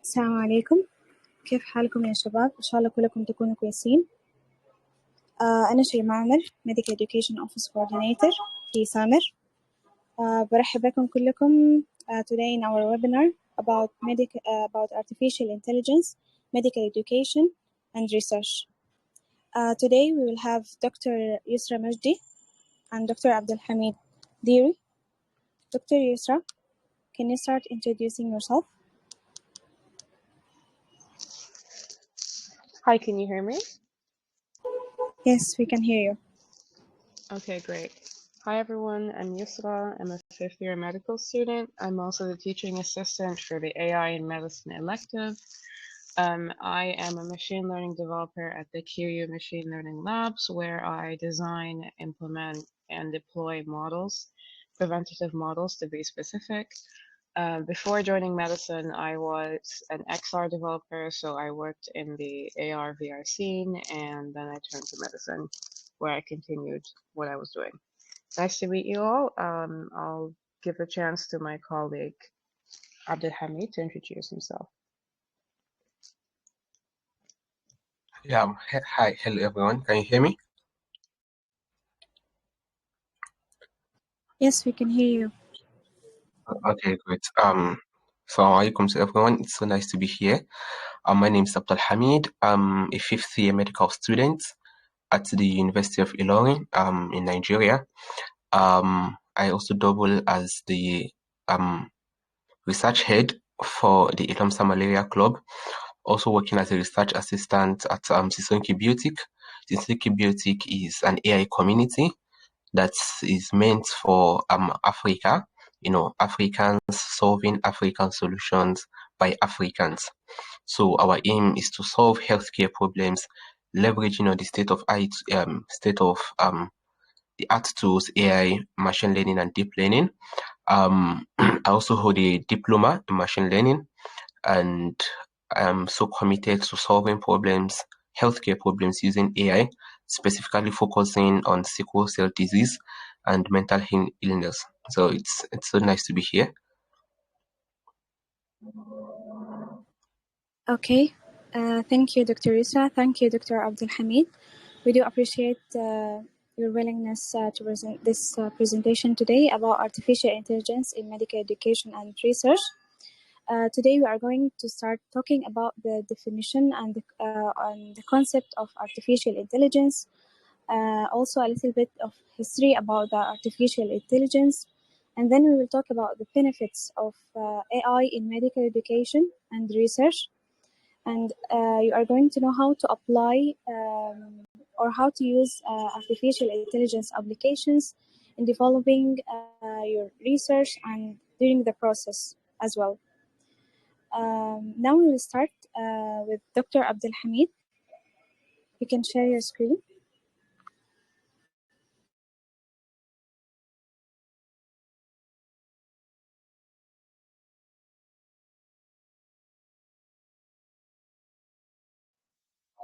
السلام عليكم. كيف حالكم يا شباب؟ إن شاء الله كلكم تكونوا كويسين. أنا شيماء عمر Medical Education Office Coordinator في سامر. برحب بكم كلكم today in our webinar about artificial intelligence, medical education and research. Today we will have Dr. Yosra Magdi and Dr. Abdulhameed. Dr. Yosra, can you start introducing yourself? Hi, can you hear me? Yes, we can hear you. Okay, great. Hi, everyone. I'm Yosra. I'm a fifth-year medical student. I'm also the teaching assistant for the AI in Medicine elective. I am a machine learning developer at the QU Machine Learning Labs, where I design, implement, and deploy models, preventative models to be specific. Before joining medicine, I was an XR developer, so I worked in the AR VR scene, and then I turned to medicine, where I continued what I was doing. Nice to meet you all. I'll give a chance to my colleague Abdulhameed to introduce himself. Yeah, hi, hello everyone. Can you hear me? Yes, we can hear you. Okay, great. Assalamu alaikum to everyone. It's so nice to be here. My name is Abdulhameed. I'm a fifth-year medical student at the University of Ilorin, in Nigeria. I also double as the research head for the Ilamsa Malaria Club, also working as a research assistant at SAMER.It. SAMER.It is an AI community that is meant for Africa, Africans solving African solutions by Africans. So our aim is to solve healthcare problems, leveraging on the state of the art tools, AI, machine learning, and deep learning. I also hold a diploma in machine learning, and I'm so committed to solving healthcare problems using AI, specifically focusing on sickle cell disease and mental illness. So it's so nice to be here. Okay. Thank you, Dr. Yusra. Thank you, Dr. Abdulhameed. We do appreciate your willingness to present this presentation today about artificial intelligence in medical education and research. Today we are going to start talking about the definition and the concept of artificial intelligence. Also a little bit of history about the artificial intelligence. And then we will talk about the benefits of AI in medical education and research. And you are going to know how to apply or how to use artificial intelligence applications in developing your research and during the process as well. Now we will start with Dr. Abdulhameed. You can share your screen.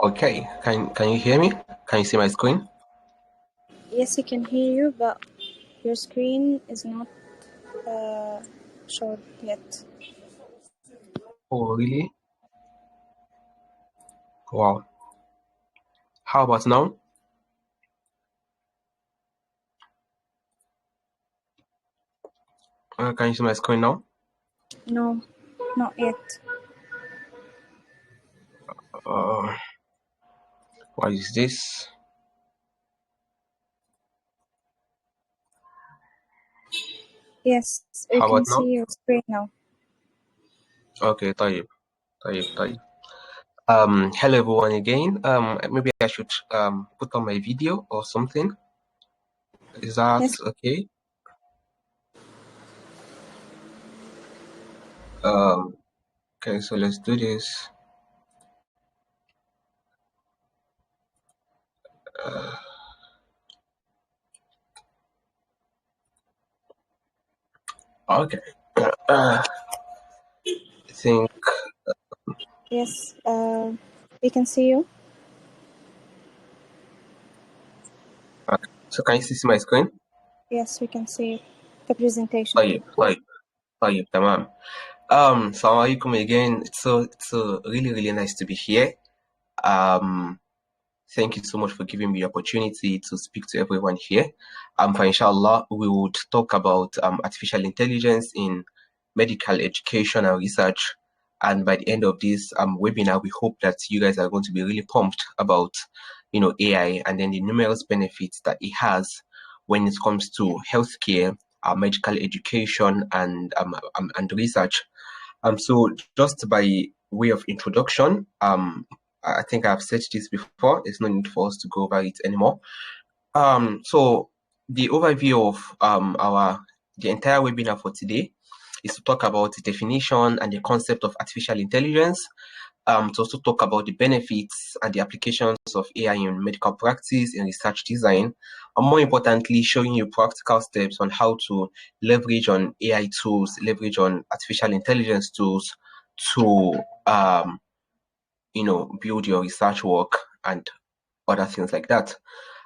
Okay, can you hear me? Can you see my screen? Yes, we can hear you, but your screen is not shown yet. Oh, really? Wow. How about now? Can you see my screen now? No, not yet. What is this? Yes, we How can about now? see your screen now. Okay, طيب. Hello everyone again. Maybe I should put on my video or something. Is that Yes. okay? Okay, so let's do this. Okay. I think. Yes, we can see you. Okay. So can you see my screen? Yes, we can see the presentation. طيب تمام. Assalamu alaikum again. It's so really nice to be here. Thank you so much for giving me the opportunity to speak to everyone here. For inshallah, we would talk about artificial intelligence in medical education and research. And by the end of this webinar, we hope that you guys are going to be really pumped about, AI and then the numerous benefits that it has when it comes to healthcare, medical education, and research. So just by way of introduction, I think I've said this before. There's no need for us to go over it anymore. So the overview of the entire webinar for today is to talk about the definition and the concept of artificial intelligence. To also talk about the benefits and the applications of AI in medical practice, in research design, and more importantly, showing you practical steps on how to leverage on AI tools, leverage on artificial intelligence tools to, build your research work and other things like that.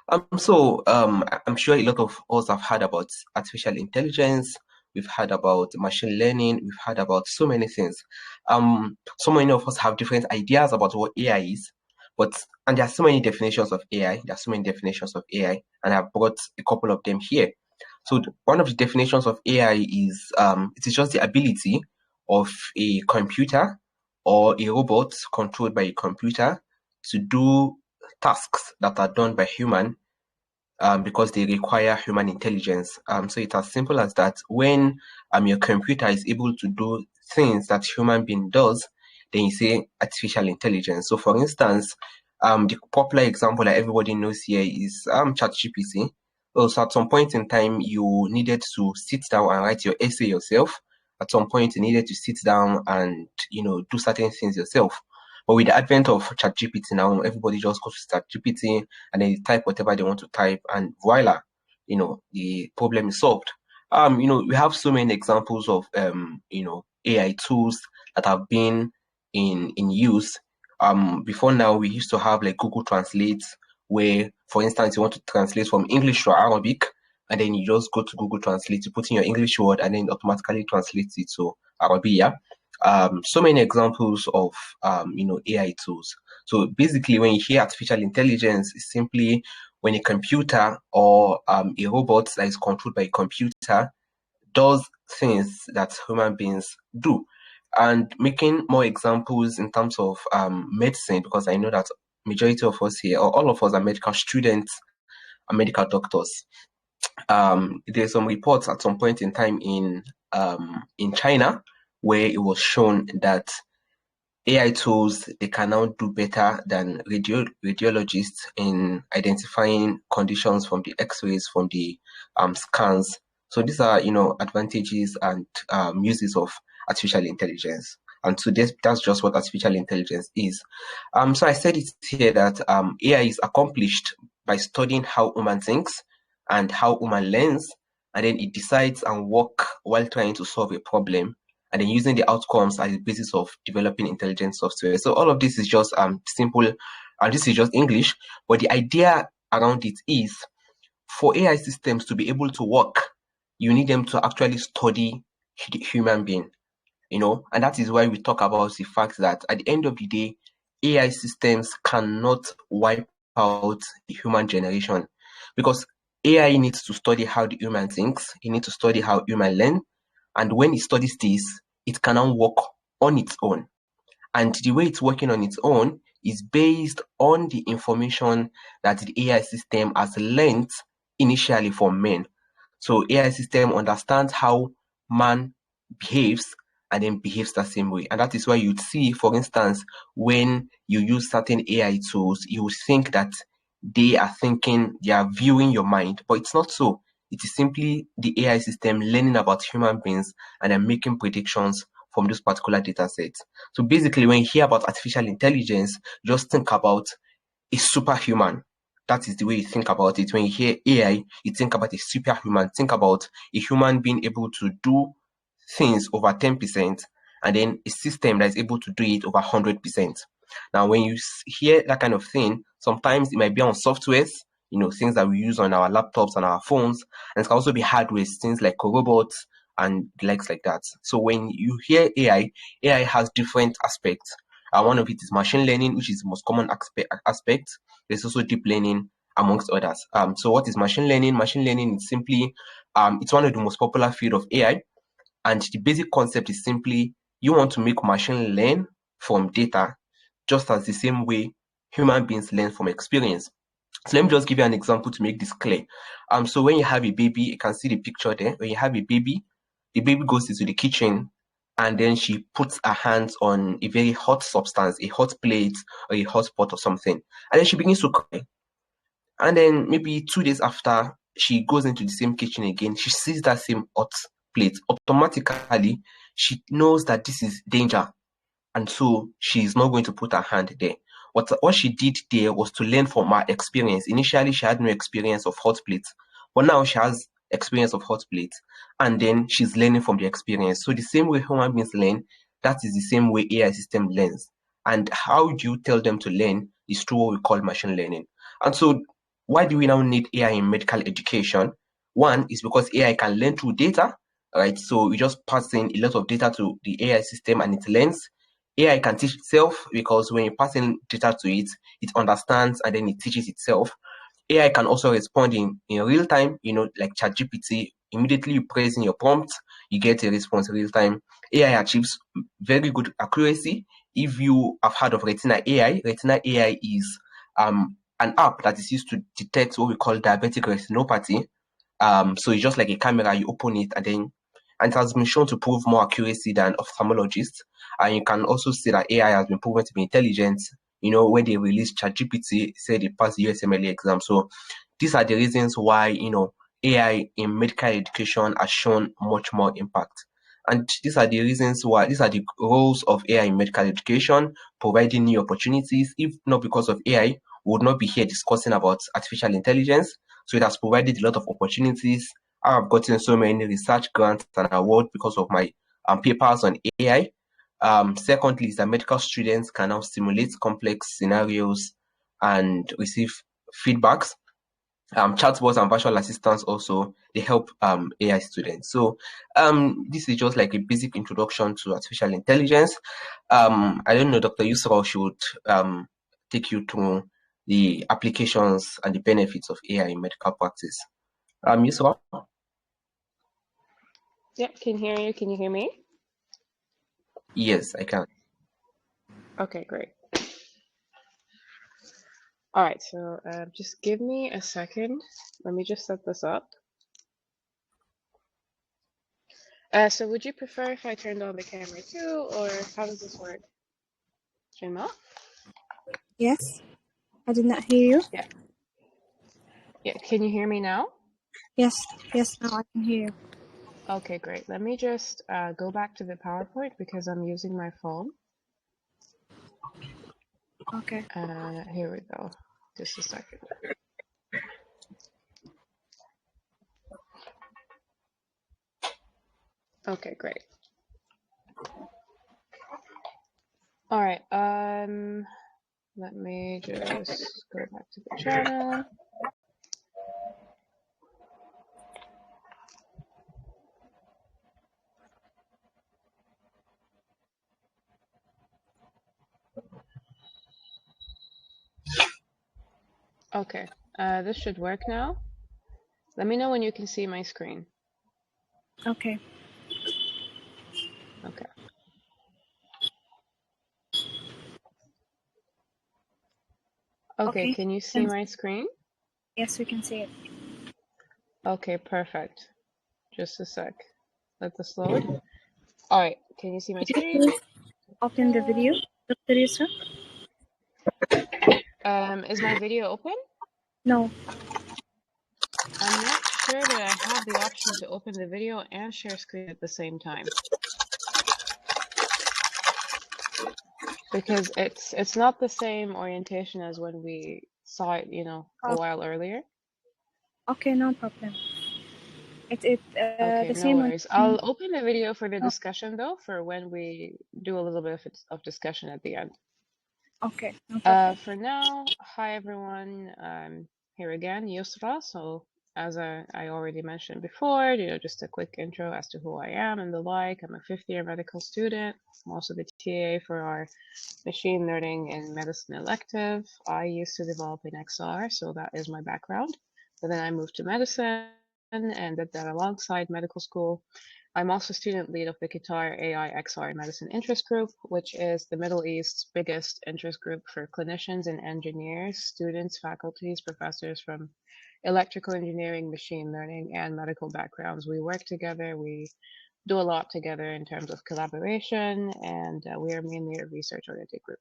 I'm sure a lot of us have heard about artificial intelligence. We've heard about machine learning. We've heard about so many things. So many of us have different ideas about what AI is, and there are so many definitions of AI. And I've brought a couple of them here. So one of the definitions of AI is it is just the ability of a computer or a robot controlled by a computer to do tasks that are done by human because they require human intelligence. So it's as simple as that. When your computer is able to do things that human being does, then you say artificial intelligence. So for instance, the popular example that everybody knows here is ChatGPT. So at some point in time, you needed to sit down and write your essay yourself. At some point, you needed to sit down and do certain things yourself. But with the advent of ChatGPT now, everybody just goes to ChatGPT and then they type whatever they want to type, and voila, the problem is solved. We have so many examples of AI tools that have been in use. Before now, we used to have like Google Translate, where, for instance, you want to translate from English to Arabic, and then you just go to Google Translate, you put in your English word, and then it automatically translates it to Arabic. So many examples of AI tools. So basically, when you hear artificial intelligence, it's simply when a computer or a robot that is controlled by a computer does things that human beings do. And making more examples in terms of medicine, because I know that majority of us here, or all of us, are medical students and medical doctors. There's some reports at some point in time in China where it was shown that AI tools, they can now do better than radiologists in identifying conditions from the X-rays, from the scans. So these are, advantages and uses of artificial intelligence. And so that's just what artificial intelligence is. So I said it here that AI is accomplished by studying how human thinks and how human learns, and then it decides and work while trying to solve a problem, and then using the outcomes as the basis of developing intelligent software. So all of this is just simple, and this is just English, but the idea around it is for AI systems to be able to work, you need them to actually study the human being, and that is why we talk about the fact that at the end of the day, AI systems cannot wipe out the human generation, because AI needs to study how the human thinks, it needs to study how human learn, and when it studies this, it cannot work on its own. And the way it's working on its own is based on the information that the AI system has learned initially from men. So AI system understands how man behaves and then behaves the same way. And that is why you'd see, for instance, when you use certain AI tools, you would think that they are viewing your mind, but it's not so. It is simply the AI system learning about human beings and then making predictions from those particular data sets. So basically, when you hear about artificial intelligence, just think about a superhuman. That is the way you think about it. When you hear AI, you think about a superhuman. Think about a human being able to do things over 10%, and then a system that is able to do it over 100%. Now, when you hear that kind of thing, sometimes it might be on softwares, things that we use on our laptops and our phones, and it can also be hardware, things like robots, and the likes like that. So when you hear AI has different aspects. One of it is machine learning, which is the most common aspect. There's also deep learning, amongst others. So what is machine learning? Machine learning is simply, it's one of the most popular field of AI. And the basic concept is simply, you want to make machine learn from data, just as the same way human beings learn from experience. So let me just give you an example to make this clear. So when you have a baby, you can see the picture there. When you have a baby, the baby goes into the kitchen and then she puts her hands on a very hot substance, a hot plate or a hot pot or something. And then she begins to cry. And then maybe 2 days after, she goes into the same kitchen again. She sees that same hot plate. Automatically, she knows that this is danger. And so she's not going to put her hand there. What she did there was to learn from her experience. Initially, she had no experience of hot plates, but now she has experience of hot plates. And then she's learning from the experience. So the same way human beings learn, that is the same way AI system learns. And how do you tell them to learn is through what we call machine learning. And so why do we now need AI in medical education? One is because AI can learn through data, right? So we just pass in a lot of data to the AI system and it learns. AI can teach itself because when you pass in data to it, it understands and then it teaches itself. AI can also respond in real time, like ChatGPT. Immediately you press in your prompt, you get a response real time. AI achieves very good accuracy. If you have heard of Retina AI is an app that is used to detect what we call diabetic retinopathy. So it's just like a camera, you open it and it has been shown to prove more accuracy than ophthalmologists. And you can also see that AI has been proven to be intelligent. When they released ChatGPT, said it passed the USMLE exam. So these are the reasons why, AI in medical education has shown much more impact. And these are the reasons why, these are the roles of AI in medical education, providing new opportunities. If not because of AI, we would not be here discussing about artificial intelligence. So it has provided a lot of opportunities. I have gotten so many research grants and awards because of my papers on AI. Secondly, is that medical students can now simulate complex scenarios and receive feedbacks. Chatbots and virtual assistants also, they help AI students. So this is just like a basic introduction to artificial intelligence. I don't know, Dr. Yusra should take you through the applications and the benefits of AI in medical practice. Yusra? Yep, can hear you. Can you hear me? Yes, I can. Okay, great. All right, so just give me a second. Let me just set this up. So would you prefer if I turned on the camera too, or how does this work? Shema? Yes, I did not hear you. Yeah. Yeah, can you hear me now? Yes, now I can hear you. Okay, great. Let me just go back to the PowerPoint because I'm using my phone. Okay. Here we go. Just a second. Okay, great. All right. Let me just go back to the channel. Okay, this should work now. Let me know when you can see my screen. Okay. Okay. Okay, can you see my screen? Yes, we can see it. Okay, perfect. Just a sec. Let this load. All right, can you see my Could you screen? please open the video, Dr. Yusra? Is my video open? No. I'm not sure that I have the option to open the video and share screen at the same time. Because it's not the same orientation as when we saw it, a while earlier. Okay, no problem. Okay, The no same one. worries. I'll open the video for the discussion though, for when we do a little bit of discussion at the end. Okay, no problem. For now, hi everyone. I'm here again, Yosra. So as I already mentioned before, just a quick intro as to who I am and the like. I'm a fifth-year medical student. I'm also the TA for our machine learning and medicine elective. I used to develop in XR, so that is my background. But then I moved to medicine and did that alongside medical school. I'm also student lead of the Qatar AI XR Medicine Interest Group, which is the Middle East's biggest interest group for clinicians and engineers, students, faculties, professors from electrical engineering, machine learning, and medical backgrounds. We work together. We do a lot together in terms of collaboration, and we are mainly a research-oriented group.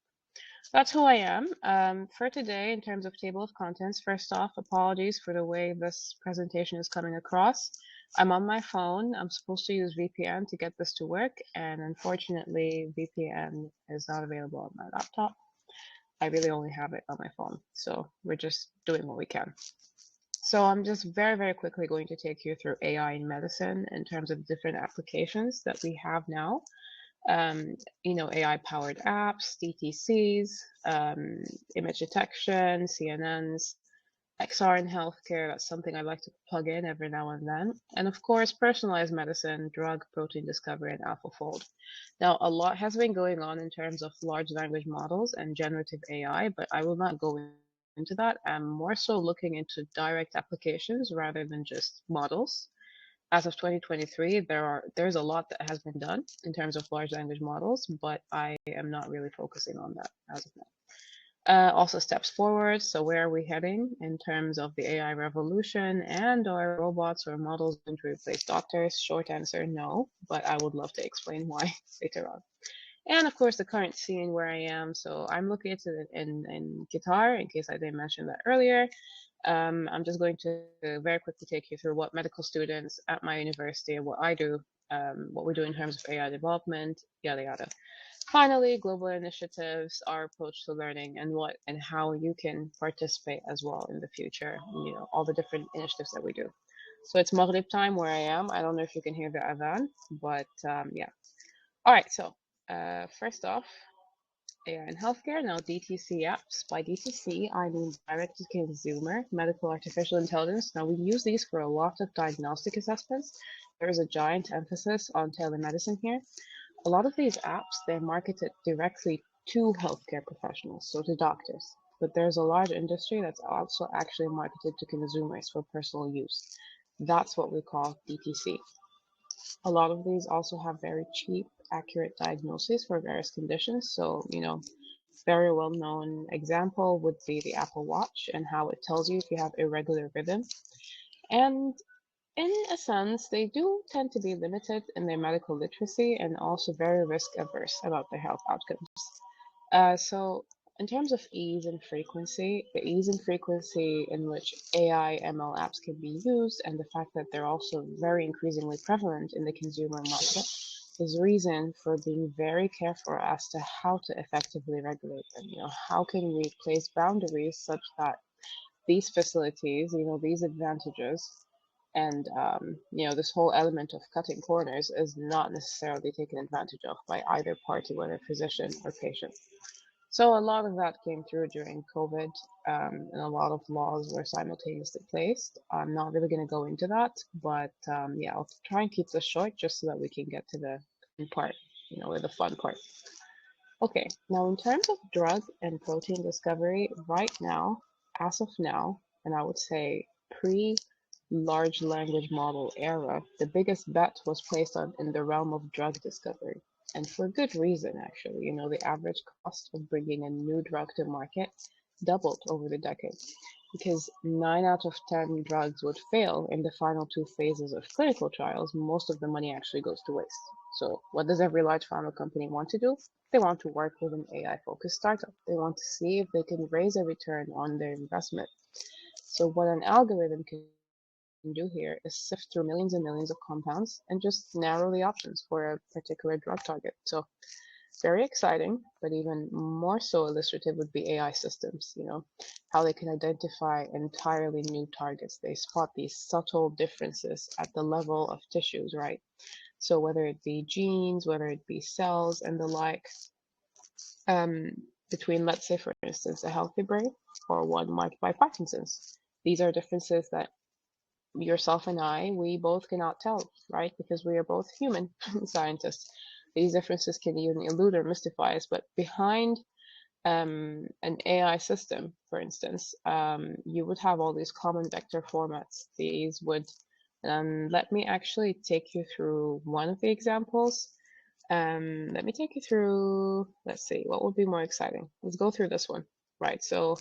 That's who I am. For today, in terms of table of contents, first off, apologies for the way this presentation is coming across. I'm on my phone. I'm supposed to use VPN to get this to work, and unfortunately, VPN is not available on my laptop. I really only have it on my phone, so we're just doing what we can. So I'm just very, very quickly going to take you through AI in medicine in terms of different applications that we have now. AI-powered apps, DTCs, image detection, CNNs, XR in healthcare. That's something I like to plug in every now and then. And of course, personalized medicine, drug, protein discovery, and AlphaFold. Now, a lot has been going on in terms of large language models and generative AI, but I will not go into that. I'm more so looking into direct applications rather than just models. As of 2023, there's a lot that has been done in terms of large language models, but I am not really focusing on that as of now. Also steps forward. So where are we heading in terms of the AI revolution, and are robots or models going to replace doctors? Short answer, no, but I would love to explain why later on. And of course, the current scene where I am. So I'm located in Qatar, in case I didn't mention that earlier. I'm just going to very quickly take you through what medical students at my university and what I do, what we do in terms of AI development, yada yada. Finally, global initiatives, our approach to learning, and what and how you can participate as well in the future. All the different initiatives that we do. So it's Maghrib time where I am. I don't know if you can hear the adhan, but yeah. All right. So first off, AI in healthcare. Now, DTC apps. By DTC, I mean direct to consumer medical artificial intelligence. Now, we use these for a lot of diagnostic assessments. There is a giant emphasis on telemedicine here. A lot of these apps, they're marketed directly to healthcare professionals, so to doctors. But there's a large industry that's also actually marketed to consumers for personal use. That's what we call DTC. A lot of these also have very cheap, accurate diagnoses for various conditions. So, very well known example would be the Apple Watch and how it tells you if you have irregular rhythm. And in a sense, they do tend to be limited in their medical literacy and also very risk averse about their health outcomes. So, in terms of ease and frequency, the ease and frequency in which AI ML apps can be used, and the fact that they're also very increasingly prevalent in the consumer market, is reason for being very careful as to how to effectively regulate them. How can we place boundaries such that these facilities, these advantages, and this whole element of cutting corners is not necessarily taken advantage of by either party, whether physician or patient. So a lot of that came through during COVID, and a lot of laws were simultaneously placed. I'm not really going to go into that, but yeah, I'll try and keep this short just so that we can get to the part, or the fun part. Okay, now in terms of drug and protein discovery, right now, as of now, and I would say pre large language model era, the biggest bet was placed on in the realm of drug discovery. And for good reason, actually. The average cost of bringing a new drug to market doubled over the decade because 9 out of 10 drugs would fail in the final 2 phases of clinical trials. Most of the money actually goes to waste. So what does every large pharma company want to do? They want to work with an AI-focused startup. They want to see if they can raise a return on their investment. So what an algorithm can do here is sift through millions and millions of compounds and just narrow the options for a particular drug target. So very exciting, but even more so illustrative would be AI systems, how they can identify entirely new targets. They spot these subtle differences at the level of tissues, right? So whether it be genes, whether it be cells and the like, between, let's say, for instance, a healthy brain or one marked by Parkinson's. These are differences that yourself and I, we both cannot tell, right? Because we are both human scientists. These differences can even elude or mystify us, but behind an AI system, for instance, you would have all these common vector formats. These would, let me actually take you through one of the examples. Let me take you through, let's see, what would be more exciting? Let's go through this one, right? So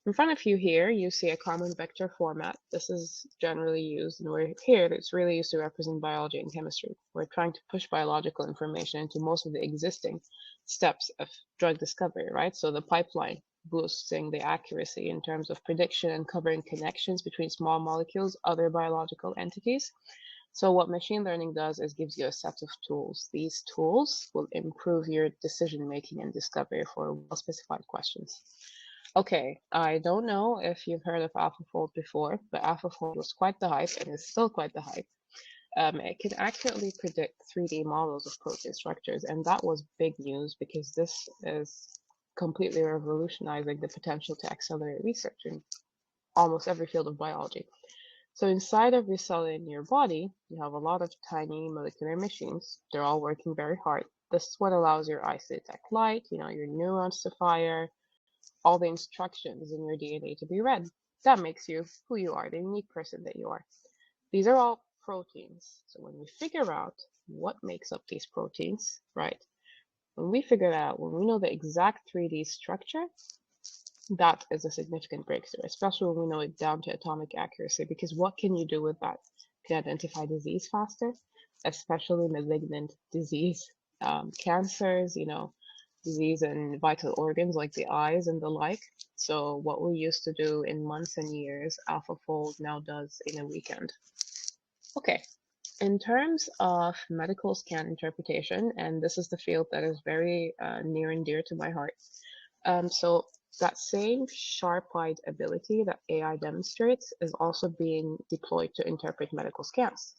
in front of you here, you see a common vector format. This is generally used, and we're here, it's really used to represent biology and chemistry. We're trying to push biological information into most of the existing steps of drug discovery, right? So the pipeline, boosting the accuracy in terms of prediction and covering connections between small molecules, other biological entities. So what machine learning does is gives you a set of tools. These tools will improve your decision making and discovery for well-specified questions. Okay, I don't know if you've heard of AlphaFold before, but AlphaFold was quite the hype and is still quite the hype. It can accurately predict 3D models of protein structures, and that was big news because this is completely revolutionizing the potential to accelerate research in almost every field of biology. So inside every cell in your body, you have a lot of tiny molecular machines. They're all working very hard. This is what allows your eyes to detect light, your neurons to fire, all the instructions in your DNA to be read. That makes you who you are, the unique person that you are. These are all proteins. So when we figure out what makes up these proteins, right? When we figure that out, when we know the exact 3D structure, that is a significant breakthrough, especially when we know it down to atomic accuracy, because what can you do with that? You can identify disease faster, especially malignant disease, cancers, disease in vital organs like the eyes and the like. So what we used to do in months and years, AlphaFold now does in a weekend. Okay, in terms of medical scan interpretation, and this is the field that is very near and dear to my heart. So that same sharp-eyed ability that AI demonstrates is also being deployed to interpret medical scans.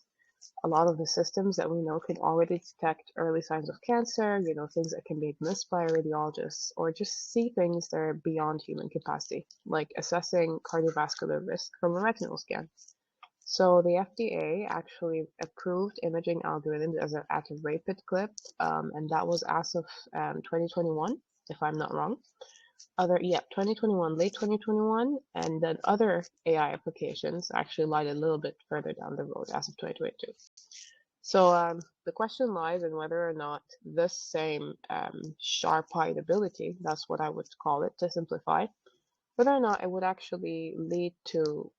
A lot of the systems that we know can already detect early signs of cancer, things that can be missed by radiologists, or just see things that are beyond human capacity, like assessing cardiovascular risk from a retinal scan. So the FDA actually approved imaging algorithms at a rapid clip, and that was as of 2021, if I'm not wrong. 2021, late 2021, and then other AI applications actually lied a little bit further down the road as of 2022. So the question lies in whether or not this same sharp-eyed ability, that's what I would call it to simplify, whether or not it would actually lead to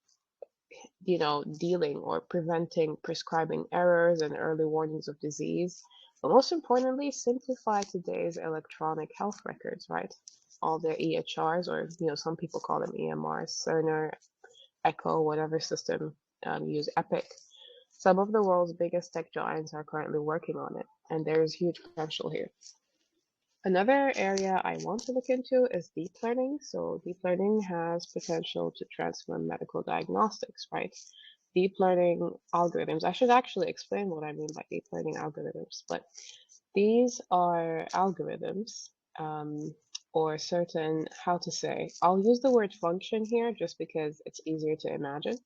dealing or preventing prescribing errors and early warnings of disease, but most importantly, simplify today's electronic health records, right? All their EHRs, or some people call them EMRs, Cerner, Echo, whatever system use Epic. Some of the world's biggest tech giants are currently working on it, and there's huge potential here. Another area I want to look into is deep learning. So deep learning has potential to transform medical diagnostics, right? Deep learning algorithms. I should actually explain what I mean by deep learning algorithms, but these are algorithms or certain, I'll use the word function here just because it's easier to imagine.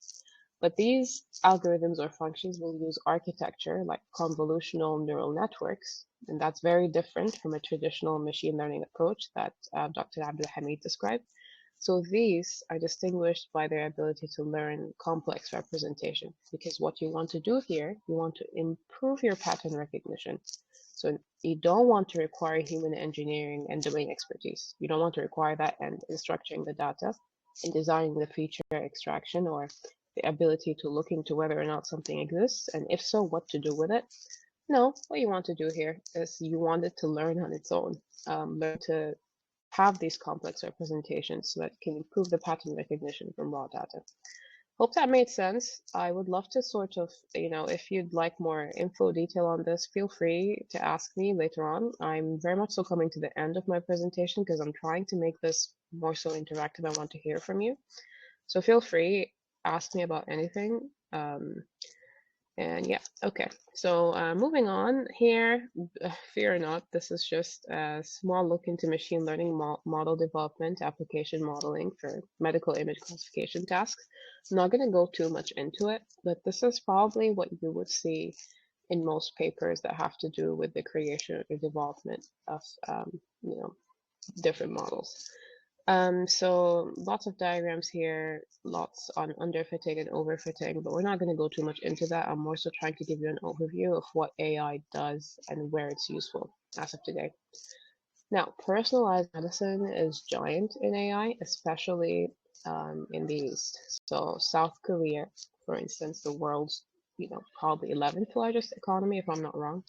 But these algorithms or functions will use architecture like convolutional neural networks, and that's very different from a traditional machine learning approach that Dr. Abdulhameed described. So these are distinguished by their ability to learn complex representation, because what you want to do here, you want to improve your pattern recognition. So you don't want to require human engineering and domain expertise. You don't want to require that in structuring the data, in designing the feature extraction, or the ability to look into whether or not something exists, and if so, what to do with it. No, what you want to do here is you want it to learn on its own, learn to have these complex representations so that it can improve the pattern recognition from raw data. Hope that made sense. I would love to sort of, if you'd like more info detail on this, feel free to ask me later on. I'm very much so coming to the end of my presentation because I'm trying to make this more so interactive. I want to hear from you. So feel free, ask me about anything. And yeah, okay. So moving on here, fear not, this is just a small look into machine learning model development, application modeling for medical image classification tasks. I'm not going to go too much into it, but this is probably what you would see in most papers that have to do with the creation or development of, you know, different models. So lots of diagrams here, lots on underfitting and overfitting, but we're not going to go too much into that. I'm more so trying to give you an overview of what AI does and where it's useful as of today. Now, personalized medicine is giant in AI, especially in the East. So South Korea, for instance, the world's probably 11th largest economy, if I'm not wrong,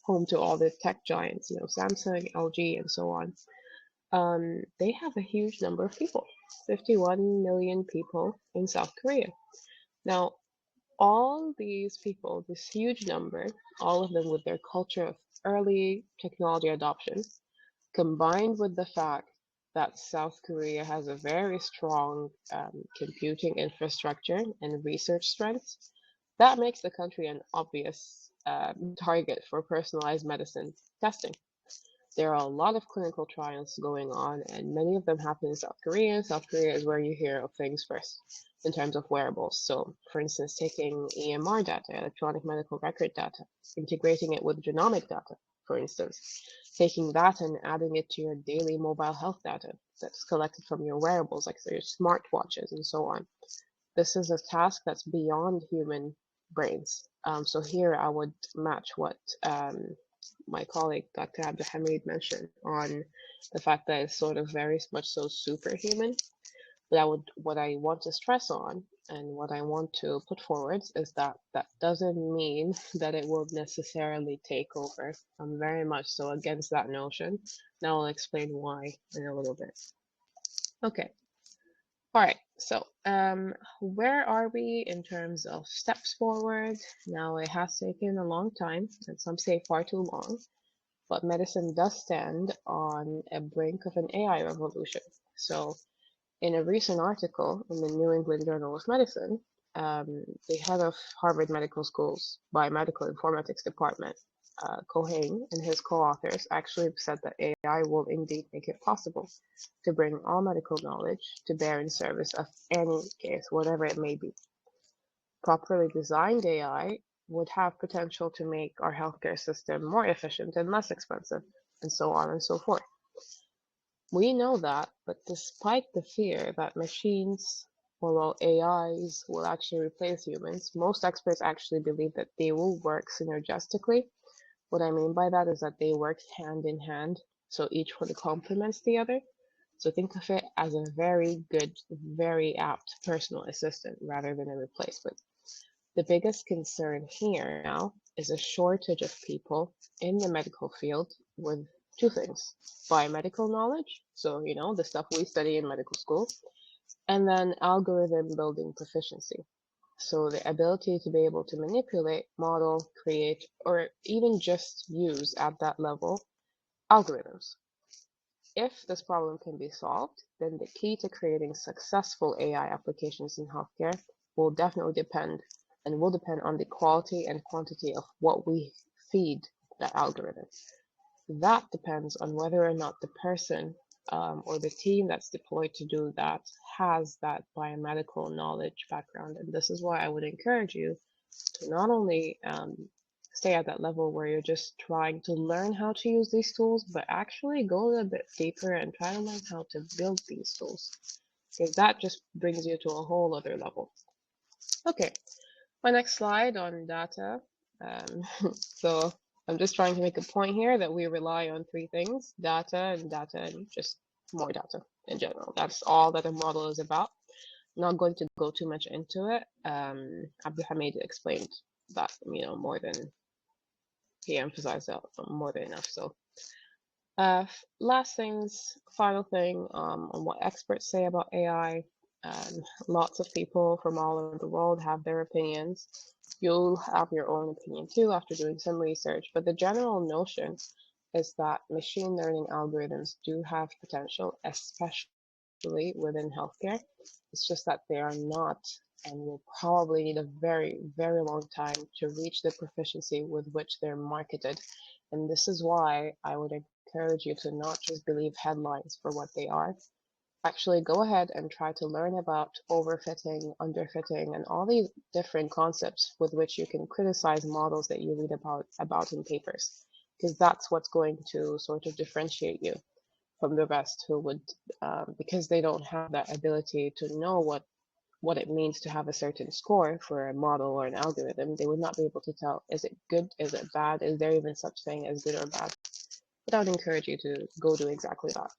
home to all the tech giants, Samsung, LG, and so on. They have a huge number of people, 51 million people in South Korea. Now, all these people, this huge number, all of them with their culture of early technology adoption, combined with the fact that South Korea has a very strong computing infrastructure and research strength, that makes the country an obvious target for personalized medicine testing. There are a lot of clinical trials going on, and many of them happen in South Korea. South Korea is where you hear of things first in terms of wearables. So, for instance, taking EMR data, electronic medical record data, integrating it with genomic data, for instance, taking that and adding it to your daily mobile health data that's collected from your wearables, like your smartwatches and so on. This is a task that's beyond human brains. So here I would match what my colleague Dr. Abdulhameed mentioned on the fact that it's sort of very much so superhuman. But what I want to stress on and what I want to put forward is that that doesn't mean that it will necessarily take over. I'm very much so against that notion. Now I'll explain why in a little bit. Okay. All right, so where are we in terms of steps forward? Now, it has taken a long time, and some say far too long, but medicine does stand on a brink of an AI revolution. So, in a recent article in the New England Journal of Medicine, the head of Harvard Medical School's Biomedical Informatics Department, Cohen, and his co-authors actually said that AI will indeed make it possible to bring all medical knowledge to bear in service of any case, whatever it may be. Properly designed AI would have potential to make our healthcare system more efficient and less expensive, and so on and so forth. We know that, but despite the fear that machines, well, AIs will actually replace humans, most experts actually believe that they will work synergistically. What I mean by that is that they work hand in hand, so each one complements the other. So think of it as a very good, very apt personal assistant rather than a replacement. The biggest concern here now is a shortage of people in the medical field with two things: biomedical knowledge, so the stuff we study in medical school, and then algorithm building proficiency. So the ability to be able to manipulate, model, create, or even just use at that level algorithms. If this problem can be solved, then the key to creating successful AI applications in healthcare will definitely depend on the quality and quantity of what we feed that algorithm. That depends on whether or not the person or the team that's deployed to do that has that biomedical knowledge background. And this is why I would encourage you to not only stay at that level where you're just trying to learn how to use these tools, but actually go a bit deeper and try to learn how to build these tools, because that just brings you to a whole other level. Okay, my next slide on data. So I'm just trying to make a point here that we rely on three things: data and just more data in general. That's all that a model is about. I'm not going to go too much into it. Abdulhameed explained that, more than he emphasized that more than enough. So last things, final thing on what experts say about AI. Lots of people from all over the world have their opinions. You'll have your own opinion too after doing some research, but the general notion is that machine learning algorithms do have potential, especially successfully within healthcare. It's just that they are not and will probably need a very, very long time to reach the proficiency with which they're marketed. And this is why I would encourage you to not just believe headlines for what they are. Actually, go ahead and try to learn about overfitting, underfitting, and all these different concepts with which you can criticize models that you read about in papers, because that's what's going to sort of differentiate you from the rest who would, because they don't have that ability to know what it means to have a certain score for a model or an algorithm. They would not be able to tell, is it good, is it bad, is there even such thing as good or bad? But I would encourage you to go do exactly that.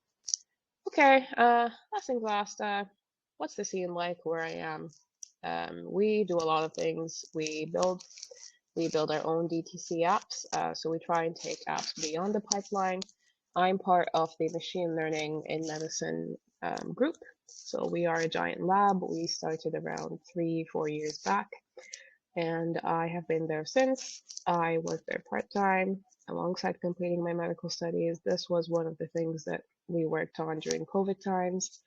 Okay, last thing last, what's the scene like where I am? We do a lot of things. We build our own DTC apps, so we try and take apps beyond the pipeline. I'm part of the machine learning in medicine group. So we are a giant lab. We started around 3-4 years back, and I have been there since. I work there part-time alongside completing my medical studies. This was one of the things that we worked on during COVID times.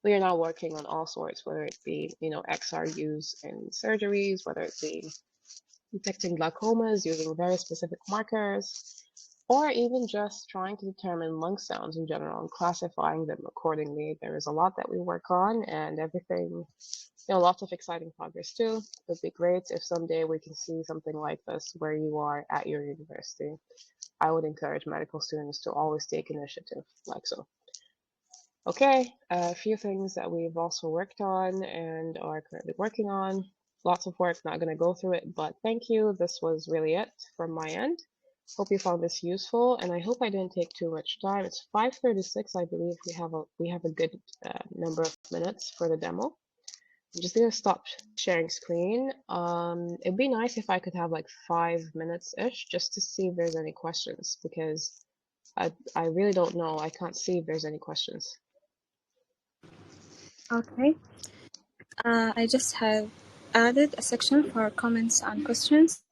We are now working on all sorts, whether it be, XR use in surgeries, whether it be detecting glaucomas using very specific markers, or even just trying to determine lung sounds in general and classifying them accordingly. There is a lot that we work on, and everything, lots of exciting progress too. It would be great if someday we can see something like this where you are at your university. I would encourage medical students to always take initiative like so. Okay, a few things that we've also worked on and are currently working on. Lots of work, not going to go through it, but thank you. This was really it from my end. Hope you found this useful, and I hope I didn't take too much time. It's 5:36. I believe we have a good number of minutes for the demo. I'm just gonna stop sharing screen. It'd be nice if I could have like 5 minutes-ish just to see if there's any questions, because I really don't know. I can't see if there's any questions. Okay. I just have added a section for comments and questions.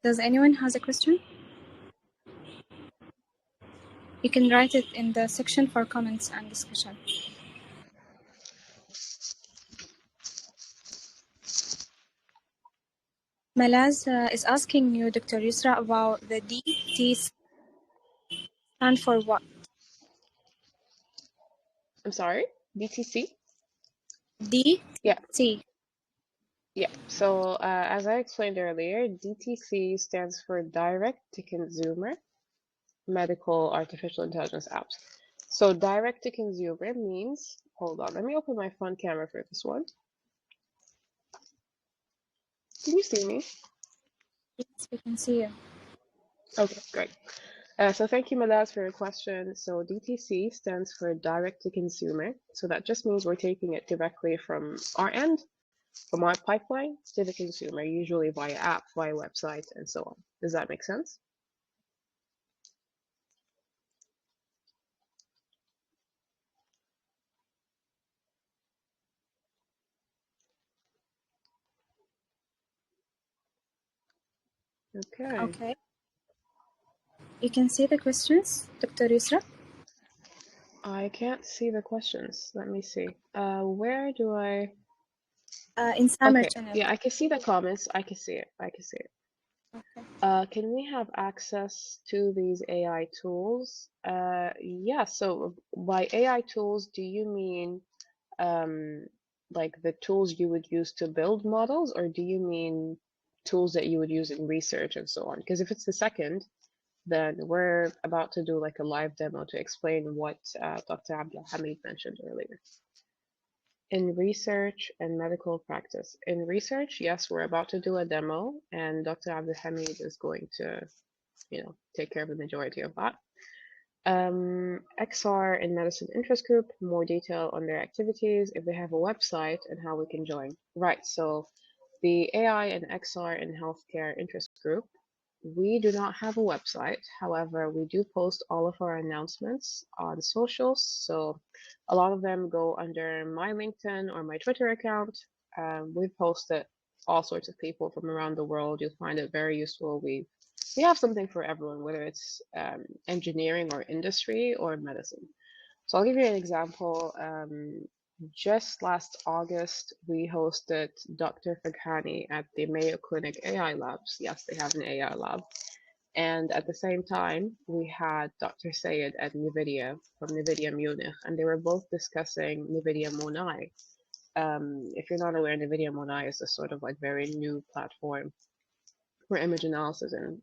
Does anyone has a question? You can write it in the section for comments and discussion. Malaz is asking you, Dr. Yusra, about the DT stand for what? I'm sorry, DTC? Yeah. DT. Yeah, so as I explained earlier, DTC stands for Direct to Consumer Medical Artificial Intelligence Apps. So direct to consumer means, hold on, let me open my front camera for this one. Can you see me? Yes, we can see you. Okay, great. So thank you, Malaz, for your question. So DTC stands for direct to consumer. So that just means we're taking it directly from our end, from our pipeline to the consumer, usually via app, via website, and so on. Does that make sense? Okay. Okay. You can see the questions, Dr. Yusra? I can't see the questions. Let me see. Where do I? In SAMER Okay, channel. yeah, I can see the comments. I can see it. I can see it. Okay. Can we have access to these AI tools? Yeah, so by AI tools, do you mean like the tools you would use to build models, or do you mean tools that you would use in research and so on? Because if it's the second, then we're about to do like a live demo to explain what Dr. Abdulhameed mentioned earlier. In research and medical practice. In research, yes, we're about to do a demo, and Dr. Abdulhameed is going to, take care of the majority of that. XR in medicine interest group, more detail on their activities, if they have a website, and how we can join. Right, so the AI and XR in healthcare interest group, we do not have a website. However, we do post all of our announcements on socials. So a lot of them go under my LinkedIn or my Twitter account. We post it all sorts of people from around the world. You'll find it very useful. We have something for everyone, whether it's engineering or industry or medicine. So I'll give you an example. Just last August, we hosted Dr. Faghani at the Mayo Clinic AI Labs. Yes, they have an AI lab. And at the same time, we had Dr. Sayed at NVIDIA from NVIDIA Munich, and they were both discussing NVIDIA Monai. If you're not aware, NVIDIA Monai is a sort of like very new platform for image analysis and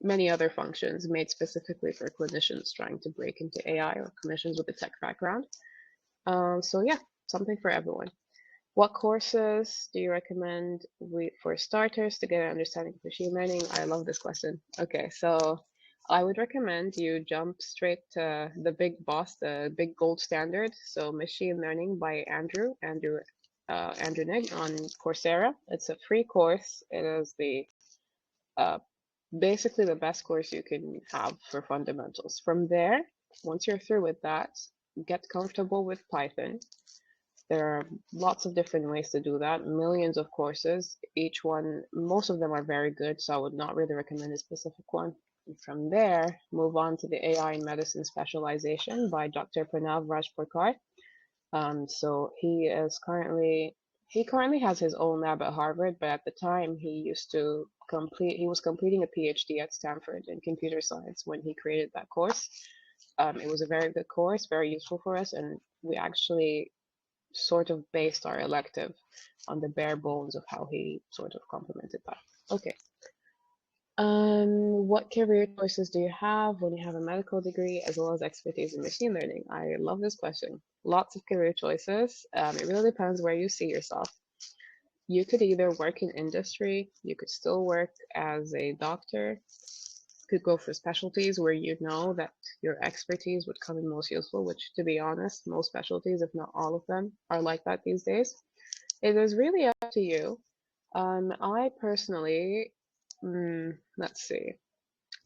many other functions made specifically for clinicians trying to break into AI or clinicians with a tech background. So yeah, something for everyone. What courses do you recommend for starters to get an understanding of machine learning? I love this question. Okay, so I would recommend you jump straight to the big boss, the big gold standard. So Machine Learning by Andrew Nig on Coursera. It's a free course. It is the basically the best course you can have for fundamentals. From there, once you're through with that, get comfortable with Python. There are lots of different ways to do that, millions of courses. Each one, most of them are very good, so I would not really recommend a specific one. And from there, move on to the AI in medicine specialization by Dr. Pranav Rajpurkar. So he currently has his own lab at Harvard, but at the time he was completing a PhD at Stanford in computer science when he created that course. It was a very good course, very useful for us, and we actually sort of based our elective on the bare bones of how he sort of complemented that. Okay. What career choices do you have when you have a medical degree as well as expertise in machine learning? I love this question. Lots of career choices. It really depends where you see yourself. You could either work in industry, you could still work as a doctor, could go for specialties where you know that your expertise would come in most useful, which to be honest, most specialties, if not all of them, are like that these days. It is really up to you. I personally, let's see.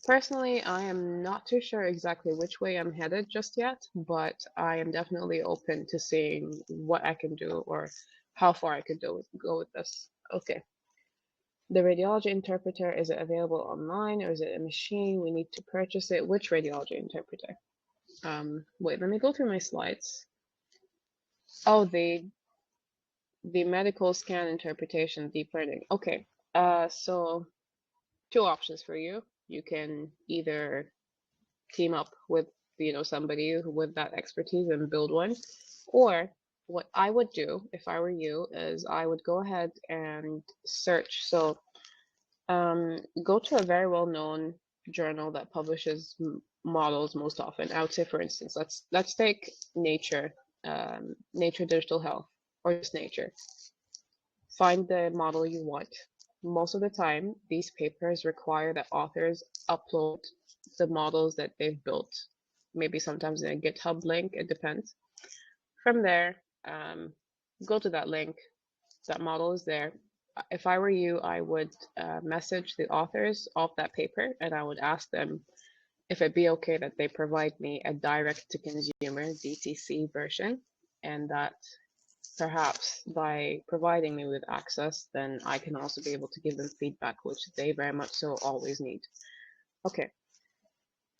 Personally, I am not too sure exactly which way I'm headed just yet, but I am definitely open to seeing what I can do or how far I could go with this. Okay. The radiology interpreter, is it available online or is it a machine? We need to purchase it. Which radiology interpreter? Wait, let me go through my slides. Oh, the medical scan interpretation, deep learning. Okay. So two options for you. You can either team up with somebody with that expertise and build one, or what I would do if I were you is I would go ahead and search. So go to a very well-known journal that publishes models most often. I would say, for instance, let's take Nature, Nature Digital Health, or just Nature. Find the model you want. Most of the time, these papers require that authors upload the models that they've built. Maybe sometimes in a GitHub link, it depends. From there, go to that link. That model is there. If I were you, I would message the authors of that paper and I would ask them if it'd be okay that they provide me a direct-to-consumer DTC version, and that perhaps by providing me with access, then I can also be able to give them feedback, which they very much so always need. Okay.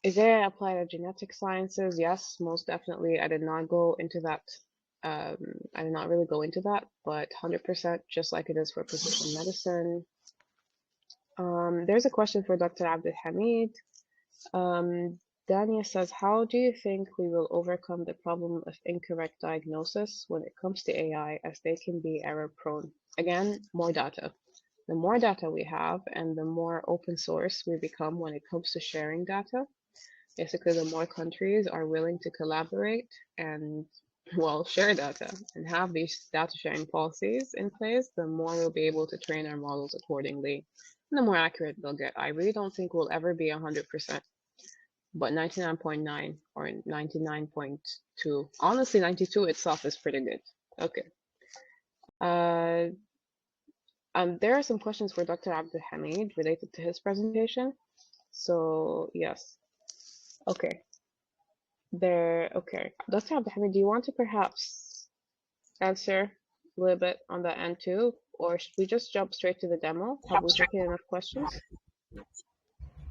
Is there applied to genetic sciences? Yes, most definitely. I did not go into that. I did not really go into that, but 100% just like it is for precision medicine. There's a question for Dr. Abdulhameed. Dania says, how do you think we will overcome the problem of incorrect diagnosis when it comes to AI, as they can be error prone? Again, more data. The more data we have and the more open source we become when it comes to sharing data, basically the more countries are willing to collaborate and, well, share data and have these data sharing policies in place, the more we'll be able to train our models accordingly and the more accurate they'll get. I really don't think we'll ever be 100%, but 99.9 or 99.2, honestly 92 itself is pretty good. Okay. There are some questions for Dr. Abdulhameed related to his presentation. So yes. Okay. Okay. Dr. Abdulhameed, do you want to perhaps answer a little bit on that end too? Or should we just jump straight to the demo? Have we taken enough questions?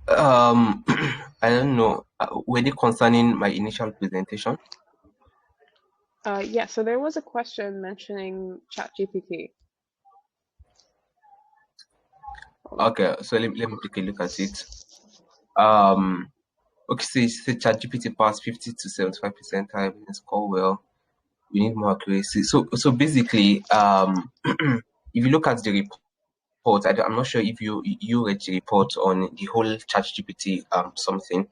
I don't know. Were they concerning my initial presentation? Yeah, so there was a question mentioning ChatGPT. Okay, so let me take a look at it. Okay, say ChatGPT passed 50 to 75% time in score well. We need more accuracy. So basically, if you look at the report, I'm not sure if you read the report on the whole ChatGPT something,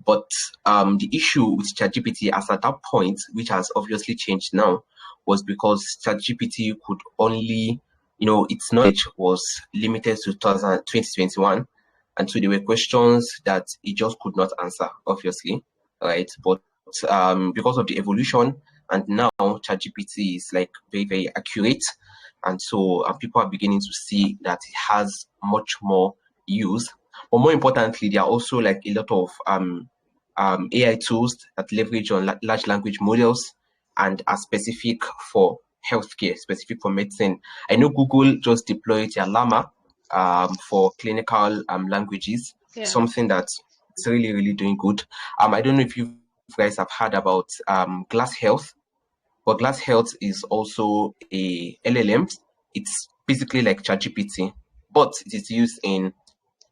but the issue with ChatGPT as at that point, which has obviously changed now, was because ChatGPT could only, its knowledge was limited to 2021, and so there were questions that it just could not answer, obviously, right? But because of the evolution, and now ChatGPT is like very, very accurate, and so people are beginning to see that it has much more use. But more importantly, there are also like a lot of AI tools that leverage on large language models and are specific for healthcare, specific for medicine. I know Google just deployed their Llama for clinical languages, something that's really, really doing good. I don't know if you guys have heard about Glass Health, but Glass Health is also a LLM. It's basically like ChatGPT, but it is used in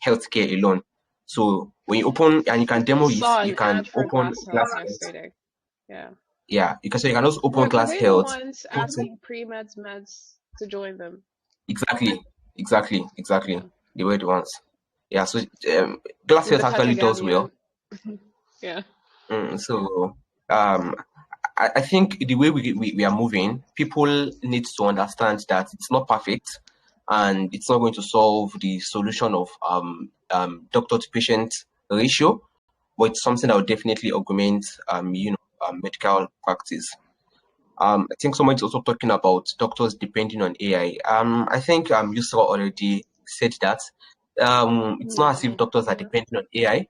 healthcare alone. So when you open and you can demo it, Saw you an can ad for open Glass Health Glass Health. yesterday. Yeah. Yeah, you can also open Were Glass they the Health. ones asking pre-meds to join them? Exactly. Yeah. They were the ones. Yeah, so Glass With Health the actually does well. Patagonia. Yeah. So um, I think the way we are moving, people need to understand that it's not perfect and it's not going to solve the solution of doctor to patient ratio, but it's something that will definitely augment medical practice. I think someone is also talking about doctors depending on AI. I think Yusra already said that. It's not as if doctors are depending on AI.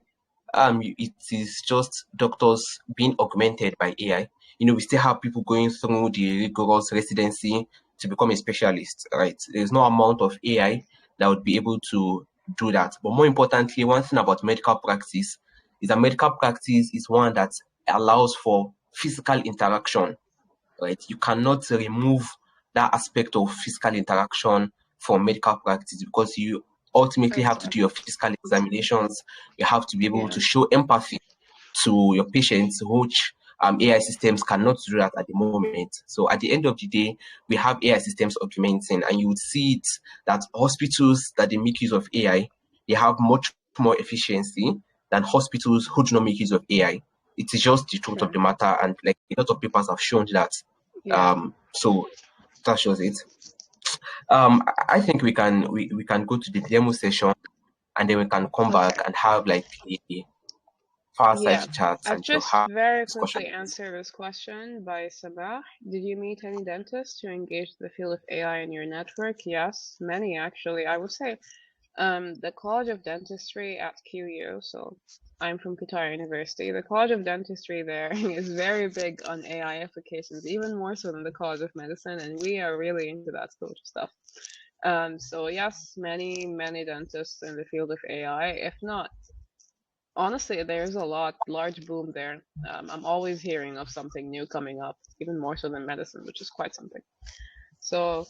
It is just doctors being augmented by AI. We still have people going through the rigorous residency to become a specialist, right? There's no amount of AI that would be able to do that. But more importantly, one thing about medical practice is that medical practice is one that allows for physical interaction, right? You cannot remove that aspect of physical interaction from medical practice because you ultimately have to do your physical examinations. You have to be able to show empathy to your patients, which AI systems cannot do that at the moment. So at the end of the day, we have AI systems augmenting, and you would see it that hospitals that they make use of AI, they have much more efficiency than hospitals who do not make use of AI. It is just the truth of the matter, and like a lot of papers have shown that. So that shows it. I think we can go to the demo session, and then we can come back and have like a fireside chats I'll and just have very discussion. quickly answer this question by Sabah. Did you meet any dentists who engaged the field of AI in your network? Yes, many actually. I would say the College of Dentistry at QU, so I'm from Qatar University. The College of Dentistry there is very big on AI applications, even more so than the College of Medicine, and we are really into that sort of stuff. So yes, many dentists in the field of AI. If not, honestly, there's a large boom there. I'm always hearing of something new coming up, even more so than medicine, which is quite something. So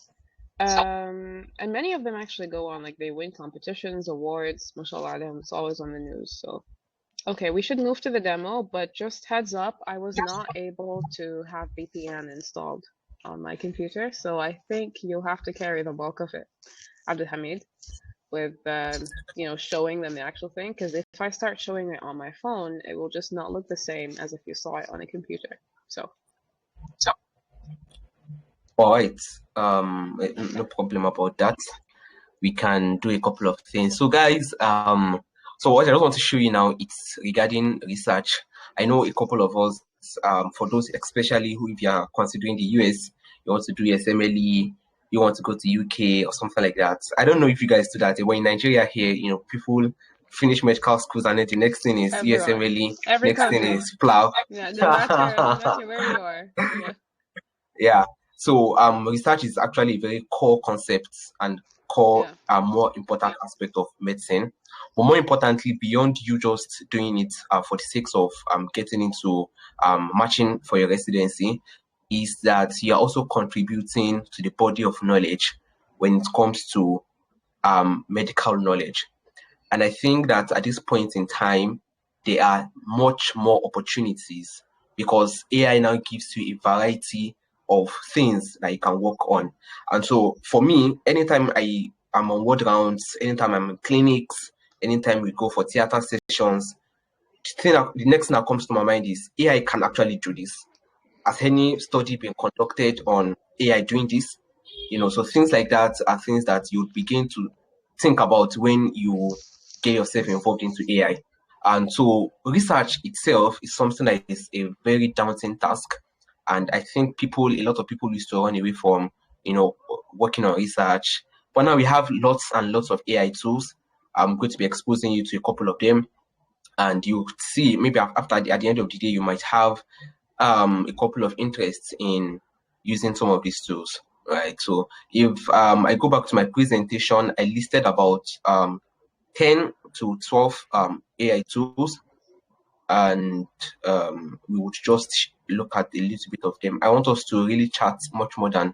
and many of them actually go on, like they win competitions, awards, mashallah alayhim, it's always on the news. So, okay, we should move to the demo, but just heads up, I was not able to have VPN installed on my computer, so I think you'll have to carry the bulk of it, Abdulhameed, with showing them the actual thing, because if I start showing it on my phone, it will just not look the same as if you saw it on a computer. So all right, no problem about that. We can do a couple of things. So guys, so what I just want to show you now, it's regarding research. I know a couple of us, for those especially who, if you are considering the US, you want to do SMLE, you want to go to UK or something like that. I don't know if you guys do that. When in Nigeria here, people finish medical schools and then the next thing is USMLE, every next country. thing is PLAW. Yeah, no matter where you are. Yeah. Yeah. So research is actually a very core concept and core more important aspect of medicine. But more importantly, beyond you just doing it for the sake of getting into matching for your residency, is that you're also contributing to the body of knowledge when it comes to medical knowledge. And I think that at this point in time, there are much more opportunities because AI now gives you a variety of things that you can work on. And so for me, anytime I am on ward rounds, anytime I'm in clinics, anytime we go for theater sessions, the next thing that comes to my mind is AI can actually do this. Has any study been conducted on AI doing this? So things like that are things that you begin to think about when you get yourself involved into AI. And so research itself is something that is a very daunting task. And I think a lot of people used to run away from, working on research. But now we have lots and lots of AI tools. I'm going to be exposing you to a couple of them. And you see, maybe at the end of the day, you might have a couple of interests in using some of these tools, right? So if I go back to my presentation, I listed about 10 to 12 AI tools, and we would just look at a little bit of them. I want us to really chat much more than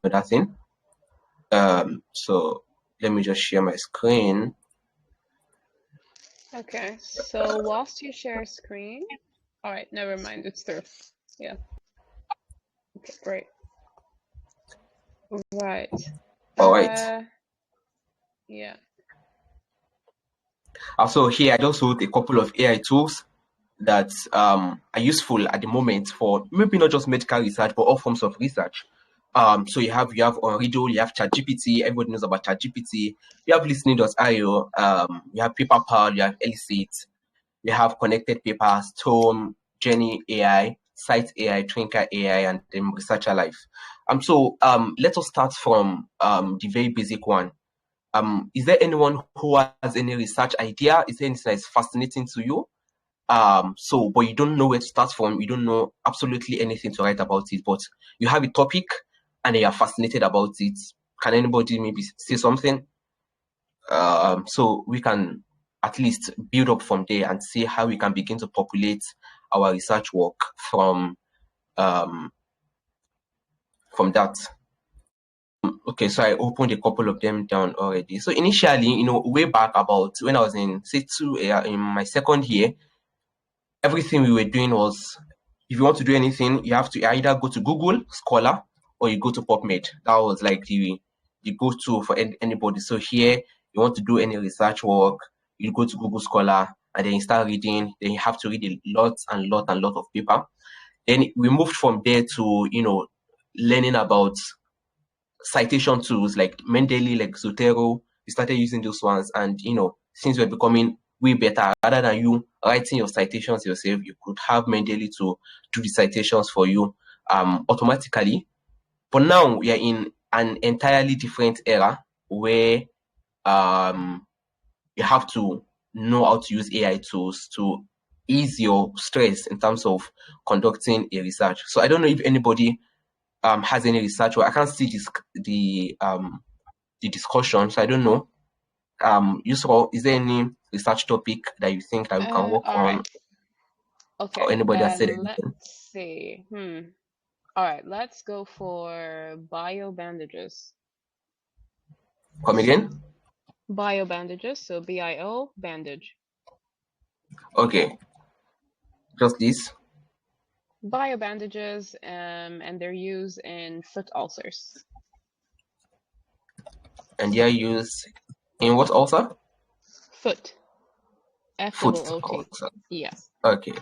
another thing. So let me just share my screen. Okay, so whilst you share screen, all right, never mind, it's through. Yeah. Okay, great. Right. All right. Yeah. Also here, I just wrote a couple of AI tools that are useful at the moment for maybe not just medical research, but all forms of research. So you have on Riddle, you have ChatGPT. Everybody knows about ChatGPT. You have Listening.io. You have PaperPal. You have Elicit. You have Connected Papers, Tome, Jenny AI, Site AI, Trinker AI, and then Researcher Life. So let us start from the very basic one. Is there anyone who has any research idea? Is there anything that is fascinating to you? But you don't know where to start from. You don't know absolutely anything to write about it, but you have a topic and you are fascinated about it. Can anybody maybe say something? So we can at least build up from there and see how we can begin to populate our research work from that. Okay, so I opened a couple of them down already. So initially, way back about when I was in in my second year, everything we were doing was, if you want to do anything, you have to either go to Google Scholar or you go to PubMed. That was like the go-to for anybody. So here, you want to do any research work, you go to Google Scholar and then you start reading. Then you have to read a lot of paper. Then we moved from there to learning about citation tools like Mendeley, like Zotero. We started using those ones, and things were becoming way better. Rather than you writing your citations yourself, you could have Mendeley to do the citations for you automatically. But now we are in an entirely different era where you have to know how to use AI tools to ease your stress in terms of conducting a research. So I don't know if anybody has any research, or I can't see the discussion, so I don't know. Yusra, is there any research topic that you think that we can work on? Right. Okay. Or anybody has said anything? Let's see. All right, let's go for bio bandages. Come again? Bio bandages, so BIO bandage. Okay. Just this? Bio bandages, and they're used in foot ulcers. And they are used in what ulcer? Foot. Foot F-O-O-T. ulcer. Yeah. Okay.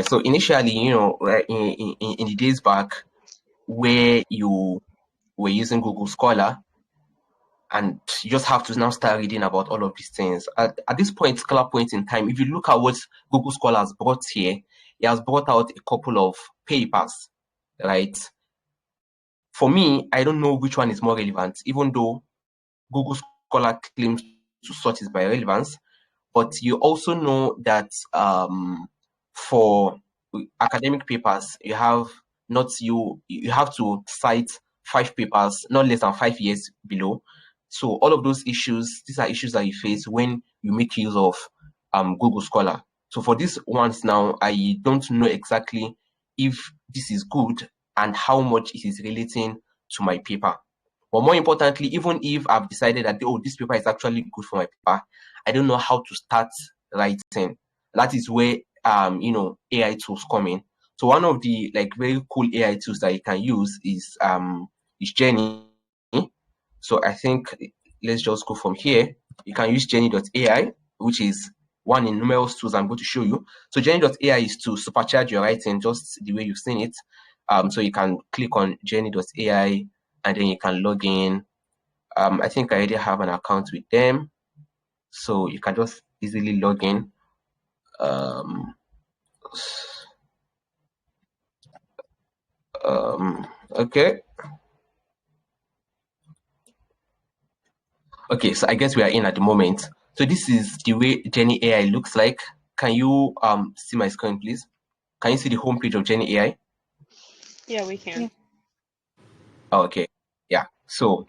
So initially, in the days back, where you were using Google Scholar, and you just have to now start reading about all of these things. At this particular point in time, if you look at what Google Scholar has brought here, it has brought out a couple of papers, right? For me, I don't know which one is more relevant, even though Google Scholar claims to sort it by relevance. But you also know that for academic papers, you have to cite 5 papers, not less than 5 years below. So all of those issues, these are issues that you face when you make use of Google Scholar. So for these ones now, I don't know exactly if this is good and how much it is relating to my paper. But more importantly, even if I've decided that, oh, this paper is actually good for my paper, I don't know how to start writing. That is where AI tools come in. So one of the very cool AI tools that you can use is Jenny. So I think let's just go from here. You can use Jenny.ai, which is one in numerous tools I'm going to show you. So Jenny.ai is to supercharge your writing just the way you've seen it. So you can click on Jenny.ai and then you can log in. I think I already have an account with them, so you can just easily log in. Okay. Okay, so I guess we are in at the moment. So this is the way Jenny AI looks like. Can you see my screen, please? Can you see the homepage of Jenny AI? Yeah, we can. Yeah. Oh, okay. Yeah. So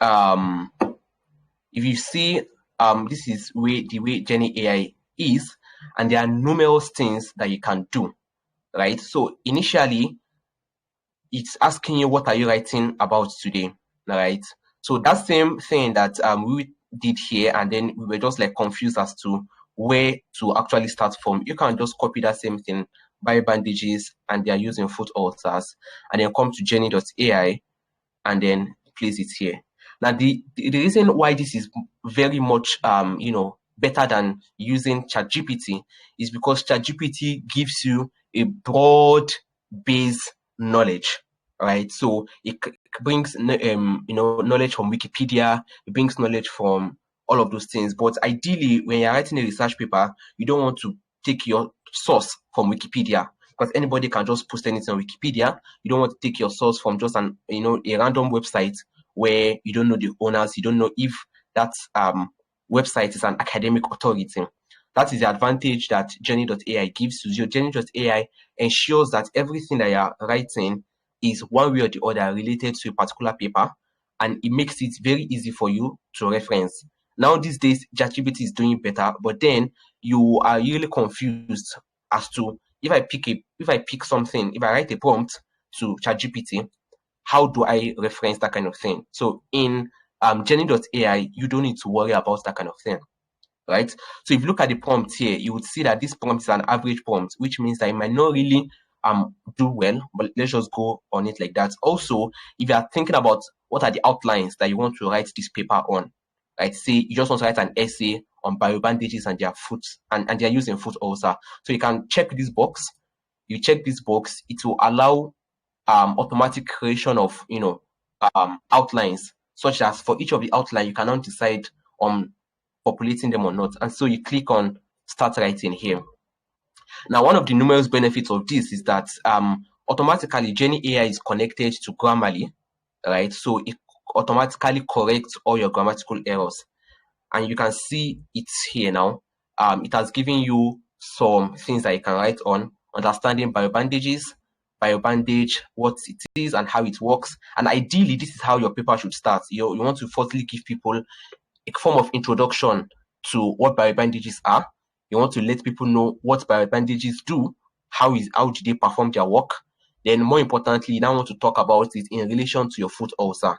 if you see this is the way Jenny AI is, and there are numerous things that you can do, right? So initially it's asking you what are you writing about today, right? So that same thing that we did here, and then we were just confused as to where to actually start from. You can just copy that same thing, buy bandages, and they are using foot ulcers, and then come to Jenny.ai and then place it here. Now the reason why this is very much better than using ChatGPT is because ChatGPT gives you a broad base knowledge, right? So it brings knowledge from Wikipedia, it brings knowledge from all of those things. But ideally, when you're writing a research paper, you don't want to take your source from Wikipedia, because anybody can just post anything on Wikipedia. You don't want to take your source from just a random website where you don't know the owners, you don't know if that website is an academic authority. That is the advantage that Jenny.ai gives to you. Jenny.ai ensures that everything that you're writing is one way or the other related to a particular paper, and it makes it very easy for you to reference. Now these days, ChatGPT is doing better, but then you are really confused as to if I pick something, if I write a prompt to ChatGPT, how do I reference that kind of thing? So in Jenny.ai, you don't need to worry about that kind of thing, right? So if you look at the prompt here, you would see that this prompt is an average prompt, which means that it might not really do well, but let's just go on it like that. Also, if you are thinking about what are the outlines that you want to write this paper on, right? Say you just want to write an essay on biobandages and their foot and they are using foot ulcer. So you can check this box. You check this box, it will allow automatic creation of outlines, such as for each of the outline you cannot decide on populating them or not. And so you click on start writing here. Now, one of the numerous benefits of this is that automatically Jenny AI is connected to Grammarly, right? So it automatically corrects all your grammatical errors. And you can see it here now. It has given you some things that you can write on: understanding biobandages, biobandage, what it is and how it works. And ideally, this is how your paper should start. You want to firstly give people a form of introduction to what biobandages are. You want to let people know what biobandages do, how do they perform their work. Then more importantly, you now want to talk about it in relation to your foot ulcer.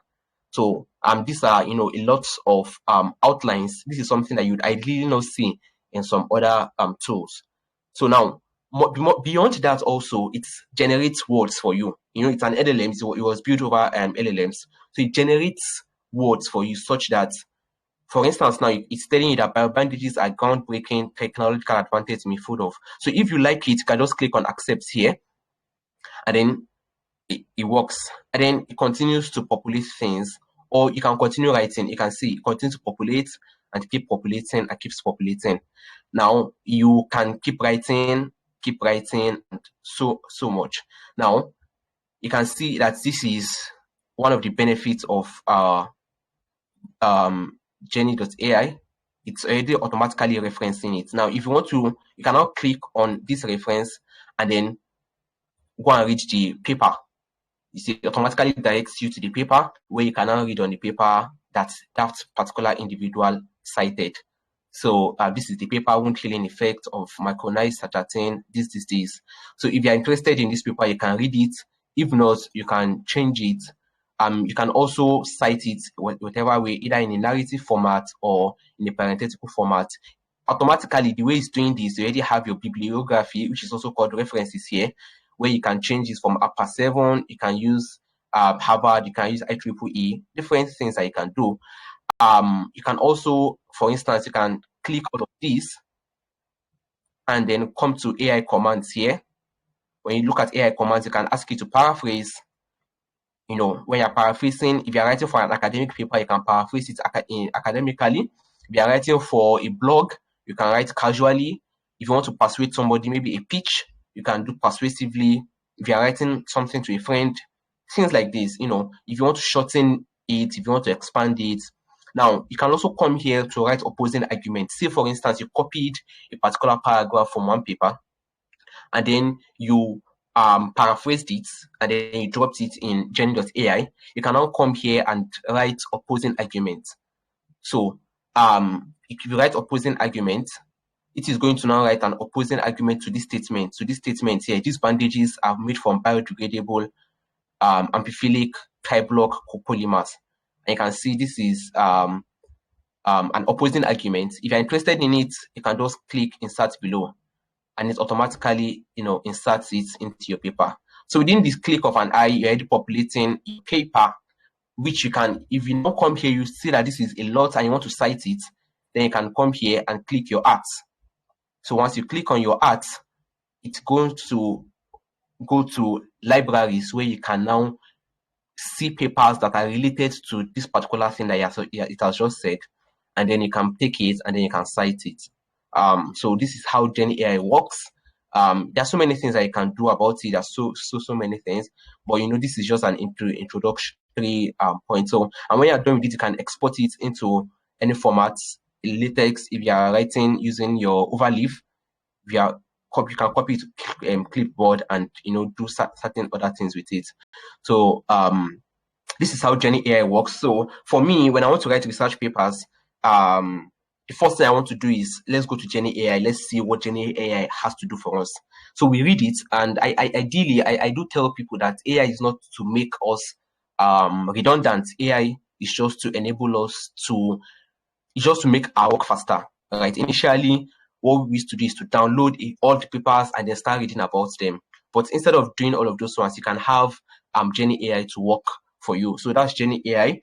So these are a lot of outlines. This is something that you'd ideally not see in some other tools. So now beyond that, also it generates words for you. It's an LLM, so it was built over LLMs. So it generates words for you such that, for instance, now it's telling you that biobandages are groundbreaking technological advantage in food of. So if you like it, you can just click on accept here, and then it works. And then it continues to populate things, or you can continue writing. You can see it continues to populate and keep populating and keeps populating. Now you can keep writing, and so much. Now you can see that this is one of the benefits of Jenny.ai. It's already automatically referencing it. Now, if you want to, you can now click on this reference and then go and read the paper. You see, it automatically directs you to the paper where you can now read on the paper that particular individual cited. So this is the paper, Wound Healing Effect of Micronized Sartain, this. So if you're interested in this paper, you can read it. If not, you can change it. You can also cite it whatever way, either in a narrative format or in a parenthetical format. Automatically, the way it's doing this, you already have your bibliography, which is also called references here, where you can change this from APA 7, you can use Harvard, you can use IEEE, different things that you can do. You can also, for instance, you can click out of this and then come to AI commands here. When you look at AI commands, you can ask it to paraphrase. You know, when you're paraphrasing, if you're writing for an academic paper, you can paraphrase it academically. If you're writing for a blog, you can write casually. If you want to persuade somebody, maybe a pitch, you can do persuasively. If you're writing something to a friend, things like this, you know, if you want to shorten it, if you want to expand it. Now, you can also come here to write opposing arguments. Say, for instance, you copied a particular paragraph from one paper, and then you paraphrased it, and then you dropped it in Gen.ai. You can now come here and write opposing arguments. So if you write opposing argument, it is going to now write an opposing argument to this statement. So this statement here, these bandages are made from biodegradable amphiphilic tri-block copolymers. And you can see this is an opposing argument. If you're interested in it, you can just click insert below, and it automatically, you know, inserts it into your paper. So within this click of an eye, you're already populating a paper, which you can, if you now come here, you see that this is a lot and you want to cite it, then you can come here and click your art. So once you click on your art, it's going to go to libraries where you can now see papers that are related to this particular thing that it has just said, and then you can take it and then you can cite it. So this is how Gen AI works. There are so many things that you can do about it. There's so many things, but you know, this is just an introductory point. So, and when you're done with it, you can export it into any formats. LaTeX, if you are writing using your overleaf, you can copy it to clipboard and, you know, do certain other things with it. So this is how Gen AI works. So for me, when I want to write research papers, the first thing I want to do is, let's go to Gen AI. Let's see what Gen AI has to do for us. So we read it, and ideally, I do tell people that AI is not to make us redundant. AI is just to enable us to, just to make our work faster. Right? Initially, what we used to do is to download all the papers and then start reading about them. But instead of doing all of those ones, you can have Gen AI to work for you. So that's Gen AI.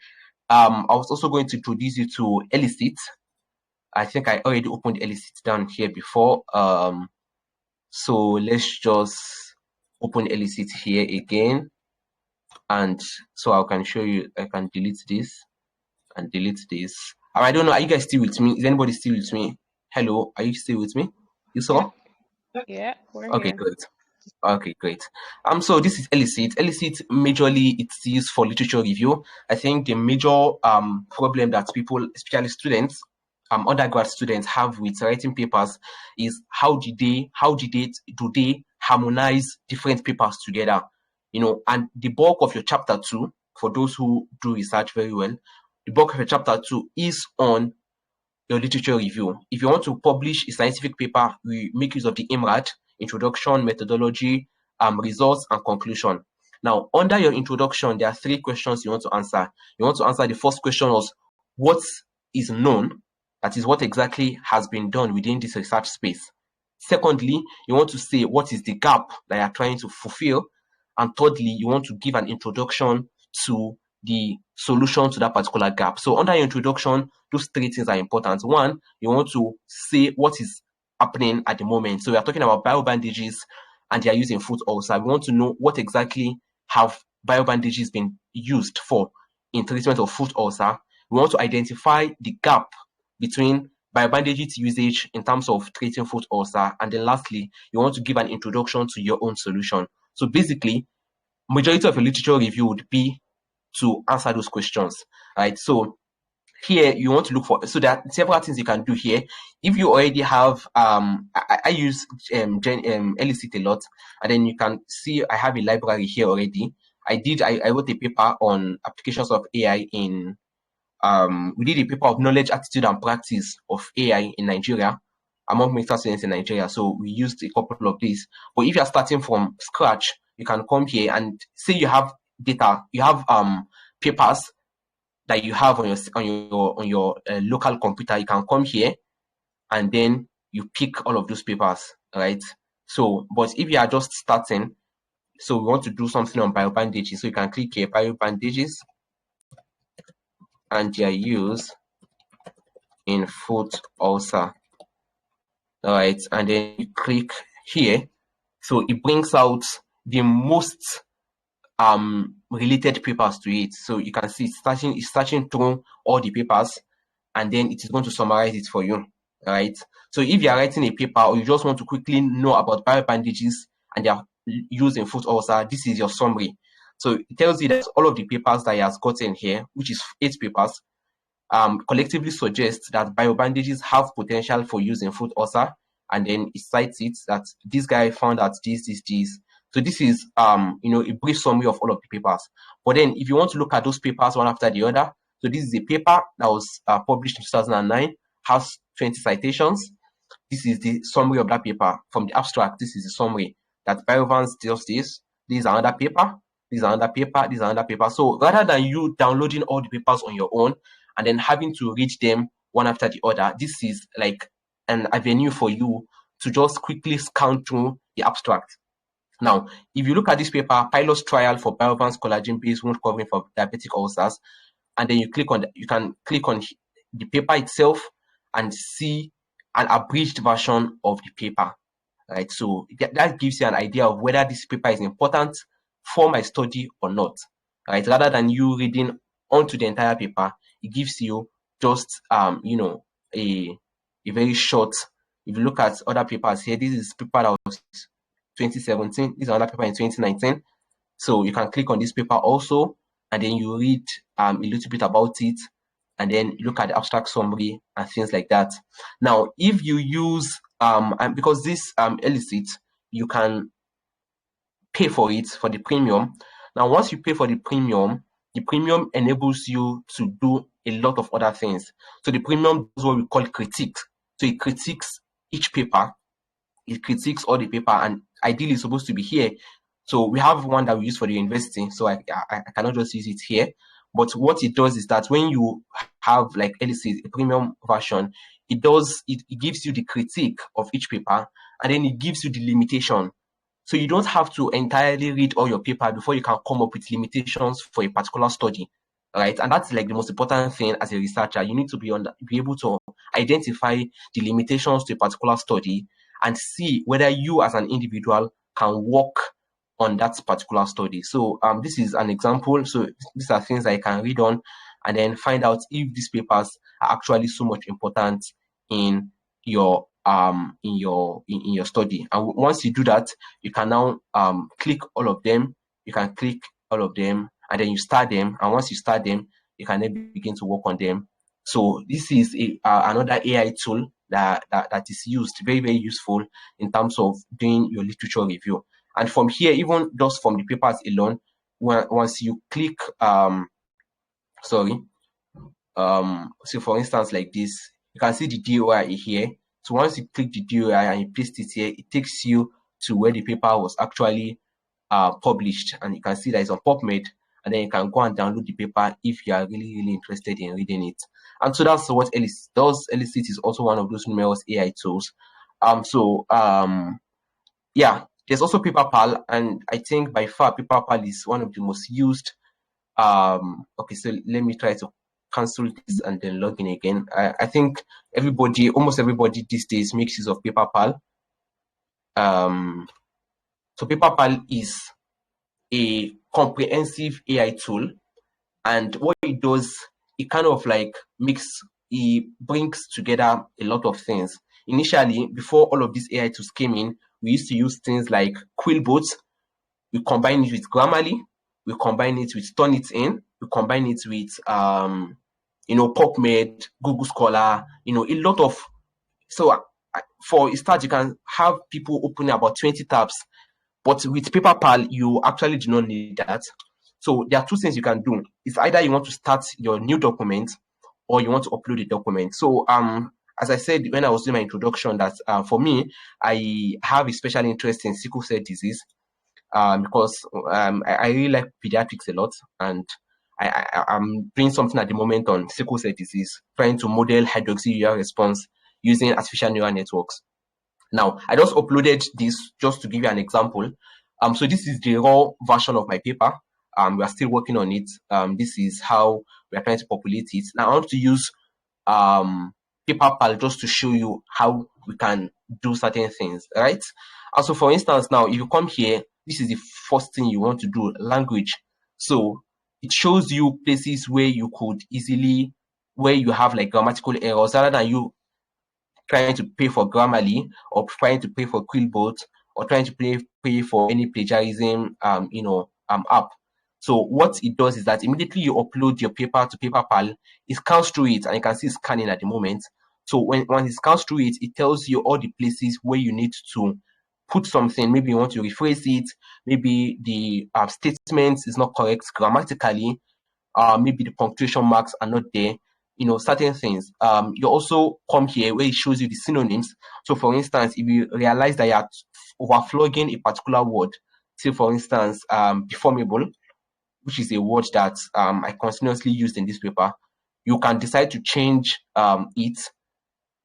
I was also going to introduce you to Elicit. I think I already opened Elicit down here before. So let's just open Elicit here again. And so I can show you, I can delete this and delete this. I don't know, are you guys still with me? Is anybody still with me? Hello, are you still with me? You saw? Yeah, we're okay, here. Good. Okay, great. So this is Elicit. Elicit, majorly it's used for literature review. I think the major problem that people, especially students, undergrad students, have with writing papers is how do they harmonize different papers together? You know, and the bulk of your chapter 2, for those who do research very well, the bulk of your chapter 2 is on your literature review. If you want to publish a scientific paper, we make use of the IMRAD, introduction, methodology, results, and conclusion. Now, under your introduction, there are 3 questions you want to answer. You want to answer the first question was, what is known? That is, what exactly has been done within this research space. Secondly, you want to say what is the gap that you are trying to fulfill. And thirdly, you want to give an introduction to the solution to that particular gap. So under your introduction, those 3 things are important. One, you want to say what is happening at the moment. So we are talking about biobandages and they are used in foot ulcer. We want to know what exactly have biobandages been used for in treatment of foot ulcer. We want to identify the gap between biobandages usage in terms of treating foot ulcer. And then lastly, you want to give an introduction to your own solution. So basically, majority of your literature review would be to answer those questions, right? So here you want to look for, so there are several things you can do here. If you already have, I use Elicit a lot, and then you can see I have a library here already. I wrote a paper on applications of AI in we did a paper of knowledge, attitude, and practice of AI in Nigeria among medical students in Nigeria. So we used a couple of these. But if you're starting from scratch, you can come here and say you have data, you have papers that you have on your local computer. You can come here and then you pick all of those papers, right? So, but if you are just starting, so we want to do something on biobandages, so you can click here, biobandages, and their use in foot ulcer. All right, and then you click here, so it brings out the most related papers to it. So you can see it's searching through all the papers, and then it is going to summarize it for you. Right. So if you are writing a paper or you just want to quickly know about biobandages and their use in foot ulcer, this is your summary. So it tells you that all of the papers that he has gotten here, which is 8 papers, collectively suggest that biobandages have potential for use in foot ulcer, and then it cites it that this guy found out this. So this is a brief summary of all of the papers. But then if you want to look at those papers one after the other, so this is a paper that was published in 2009, has 20 citations. This is the summary of that paper. From the abstract, this is the summary that Biovans does this. This is another paper. This is another paper. This is another paper. So rather than you downloading all the papers on your own and then having to read them one after the other, this is like an avenue for you to just quickly scan through the abstract. Now, if you look at this paper, pilot trial for Biovans collagen-based wound covering for diabetic ulcers, and then you can click on the paper itself and see an abridged version of the paper, right? So that gives you an idea of whether this paper is important for my study or not, right? Rather than you reading onto the entire paper, it gives you just a very short. If you look at other papers here, this is paper that was 2017. This is another paper in 2019. So you can click on this paper also, and then you read a little bit about it, and then look at the abstract summary and things like that. Now, if you use and because this SAMER.It, you can pay for it for the premium. Now, once you pay for the premium enables you to do a lot of other things. So the premium is what we call critiques. So it critiques each paper. It critiques all the paper, and ideally it's supposed to be here. So we have one that we use for the university, so I cannot just use it here. But what it does is that when you have like SAMER.It, a premium version, it gives you the critique of each paper, and then it gives you the limitation. So you don't have to entirely read all your paper before you can come up with limitations for a particular study, right? And that's like the most important thing as a researcher. You need to be able to identify the limitations to a particular study and see whether you as an individual can work on that particular study. So this is an example. So these are things I can read on and then find out if these papers are actually so much important in your study. And once you do that, you can now click all of them. You can click all of them, and then you start them. And once you start them, you can then begin to work on them. So this is another AI tool that is used, very, very useful in terms of doing your literature review. And from here, even just from the papers alone, once you click, so for instance, like this, you can see the DOI here. So once you click the DOI and you paste it here, it takes you to where the paper was actually published, and you can see that it's on PubMed, and then you can go and download the paper if you are really, really interested in reading it. And so that's what SAMER.It does. SAMER.It is also one of those numerous AI tools. Yeah, there's also PaperPal, and I think by far PaperPal is one of the most used. Okay, so let me try to cancel this and then log in again. I think almost everybody these days makes use of PaperPal. So PaperPal is a comprehensive AI tool, and what it does, it kind of like it brings together a lot of things. Initially, before all of these AI tools came in, we used to use things like Quillbot. We combine it with Grammarly. We combine it with Turnitin. We combine it with PubMed, Google Scholar. A lot of. So for a start, you can have people opening about 20 tabs, but with PaperPal, you actually do not need that. So there are two things you can do. It's either you want to start your new document or you want to upload a document. So as I said when I was doing my introduction, that for me, I have a special interest in sickle cell disease, because I really like pediatrics a lot, and I'm doing something at the moment on sickle cell disease, trying to model hydroxyurea response using artificial neural networks. Now, I just uploaded this just to give you an example. So this is the raw version of my paper. We are still working on it. This is how we are trying to populate it. Now, I want to use PaperPal just to show you how we can do certain things, right? Also, for instance, now, if you come here, this is the first thing you want to do, language. So it shows you places where you could easily, where you have like grammatical errors, rather than you trying to pay for Grammarly or trying to pay for Quillbot or trying to pay for any plagiarism app. So what it does is that immediately you upload your paper to PaperPal, it scans through it, and you can see scanning at the moment. So when it scans through it, it tells you all the places where you need to put something. Maybe you want to rephrase it, maybe the statement is not correct grammatically, maybe the punctuation marks are not there, certain things. You also come here where it shows you the synonyms. So for instance, if you realize that you are overflogging a particular word, say for instance, deformable, which is a word that I continuously used in this paper, you can decide to change it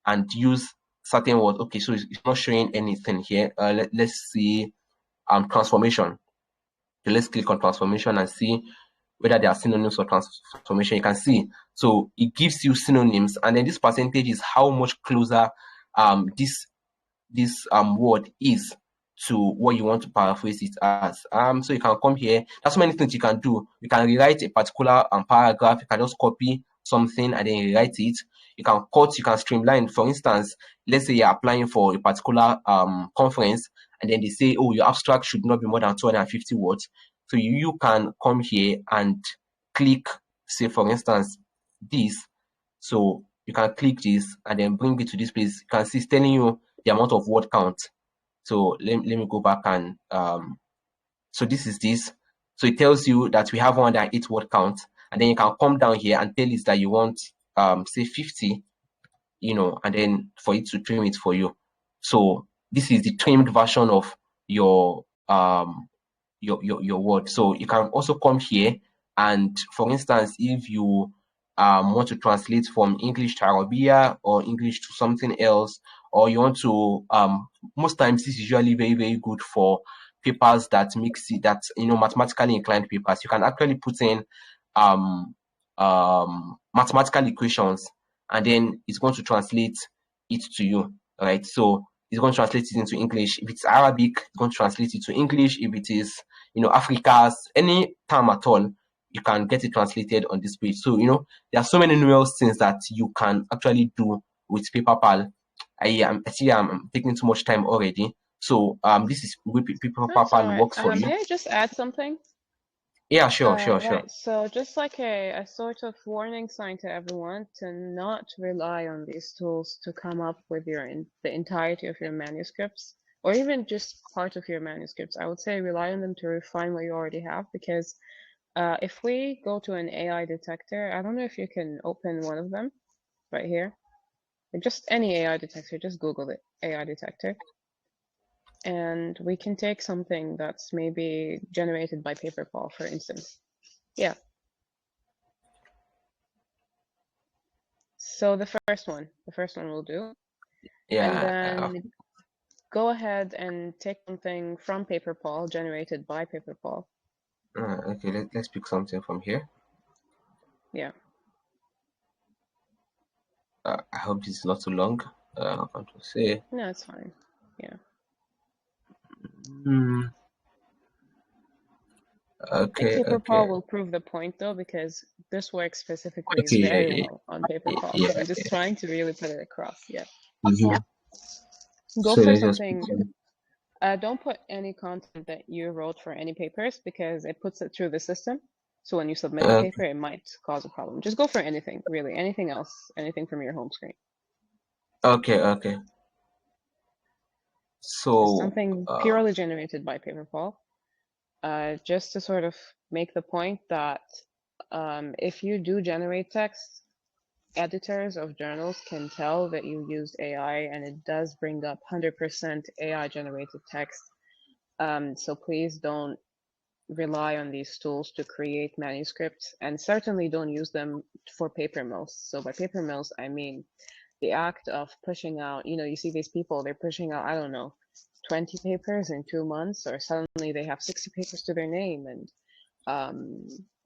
and use certain words. Okay, so it's not showing anything here. Let's see transformation. So let's click on transformation and see whether there are synonyms for transformation. You can see, so it gives you synonyms, and then this percentage is how much closer this word is to what you want to paraphrase it as. So you can come here. There's so many things you can do. You can rewrite a particular paragraph. You can just copy something and then rewrite it. You can cut, you can streamline. For instance, let's say you're applying for a particular conference, and then they say, oh, your abstract should not be more than 250 words. So you can come here and click, say for instance, this. So you can click this and then bring it to this place. You can see it's telling you the amount of word count. So let me go back and so this is this. So it tells you that we have 108 word count, and then you can come down here and tell it that you want say 50, and then for it to trim it for you. So this is the trimmed version of your word. So you can also come here, and for instance, if you want to translate from English to Arabia or English to something else, or you want to most times this is usually very, very good for papers that mix it, that mathematically inclined papers. You can actually put in mathematical equations, and then it's going to translate it to you, right? So it's going to translate it into English. If it's Arabic, it's going to translate it to English. If it is Africa's, any term at all, you can get it translated on this page. So there are so many numerous things that you can actually do with PaperPal. I see I'm taking too much time already. So this is where PaperPal works for you. May I just add something? Yeah, sure. Right. So just like a sort of warning sign to everyone to not rely on these tools to come up with the entirety of your manuscripts, or even just part of your manuscripts. I would say rely on them to refine what you already have, because if we go to an AI detector, I don't know if you can open one of them right here. Just any AI detector, just Google it, AI detector. And we can take something that's maybe generated by PaperPal, for instance. Yeah. So the first one will do. Yeah. And then go ahead and take something from PaperPal, generated by PaperPal. Okay, let's pick something from here. Yeah. I hope this is not too long. I want to say. No, it's fine. Yeah. Okay. I think PaperPal will prove the point though, because this works specifically very well on PaperPal. Yeah, so I'm just trying to really put it across. Yeah. Go so for something. Don't put any content that you wrote for any papers, because it puts it through the system. So when you submit the paper, it might cause a problem. Just go for anything, really, anything else, anything from your home screen. Okay. So something purely generated by PaperPal. Just to sort of make the point that if you do generate text, editors of journals can tell that you used AI, and it does bring up 100% AI generated text. So please don't rely on these tools to create manuscripts, and certainly don't use them for paper mills. So by paper mills, I mean the act of pushing out, you see these people, they're pushing out, I don't know, 20 papers in 2 months, or suddenly they have 60 papers to their name, and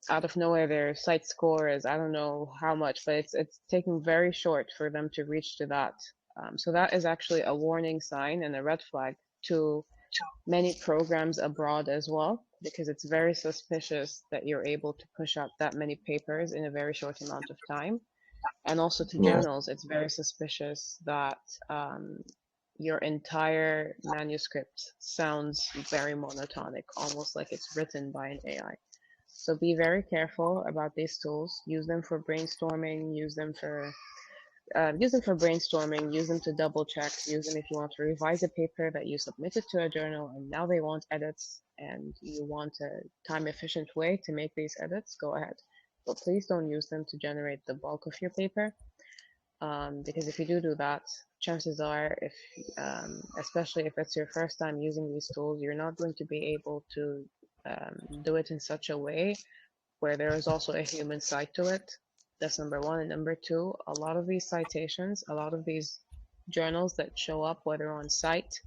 out of nowhere their site score is, I don't know how much, but it's taking very short for them to reach to that. So that is actually a warning sign and a red flag to many programs abroad as well, because it's very suspicious that you're able to push out that many papers in a very short amount of time. And also to Yeah. journals, it's very suspicious that your entire manuscript sounds very monotonic, almost like it's written by an AI. So be very careful about these tools. Use them for brainstorming. Use them for brainstorming. Use them to double check. Use them if you want to revise a paper that you submitted to a journal and now they want edits and you want a time efficient way to make these edits. Go ahead, but please don't use them to generate the bulk of your paper. Because if you do that, chances are, if especially if it's your first time using these tools, you're not going to be able to do it in such a way where there is also a human side to it. That's number one. And number two, a lot of these citations, a lot of these journals that show up, whether on site,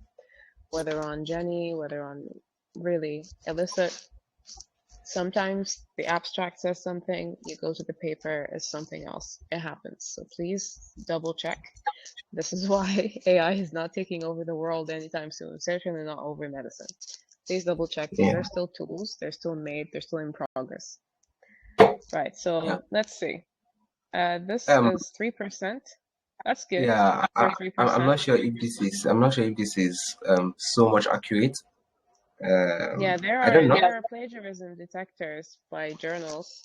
whether on Jenny, whether on really Illicit, sometimes the abstract says something, you go to the paper, it's something else. It happens. So please double check. This is why AI is not taking over the world anytime soon, certainly not over medicine. Please double check. These Yeah. are still tools. They're still made. They're still in progress. Right. So Yeah. let's see. This is 3%. That's good Yeah, for I'm 3%. not sure if this is so much accurate. Yeah, I don't know. there are plagiarism detectors by journals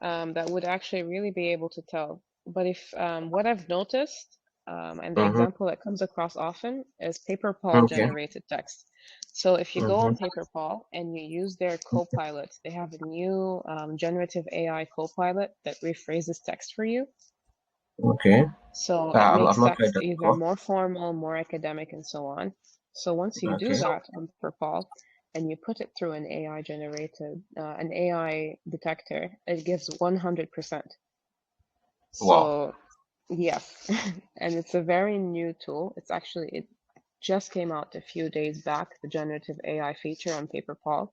that would actually really be able to tell. But if what I've noticed, and the Mm-hmm. example that comes across often is PaperPal Okay. generated text. So if you go Mm-hmm. on PaperPal and you use their Copilot, they have a new generative AI Copilot that rephrases text for you. Okay. So it I've makes not tried text that either before. more formal, more academic, and so on. So once you do Okay. that on PaperPal and you put it through an AI generated, an AI detector, it gives 100%. Wow. So yes, and it's a very new tool. It just came out a few days back, the generative AI feature on PaperPal.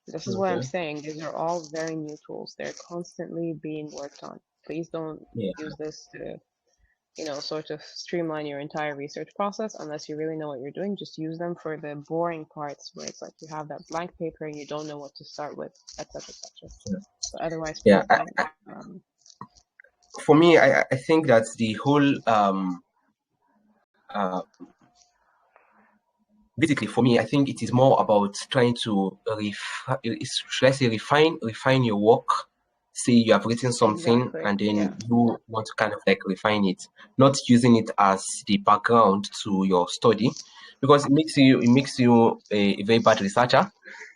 This is what I'm Okay. saying. These are all very new tools. They're constantly being worked on. Please don't Yeah. use this to, sort of streamline your entire research process unless you really know what you're doing. Just use them for the boring parts where it's like you have that blank paper and you don't know what to start with, etc., etc. But otherwise, Yeah. please don't. For me, I think that the whole uh, basically for me, I think it is more about trying to should I say refine your work. Say you have written something Exactly. and then Yeah. you want to kind of like refine it, not using it as the background to your study, because it makes you a very bad researcher.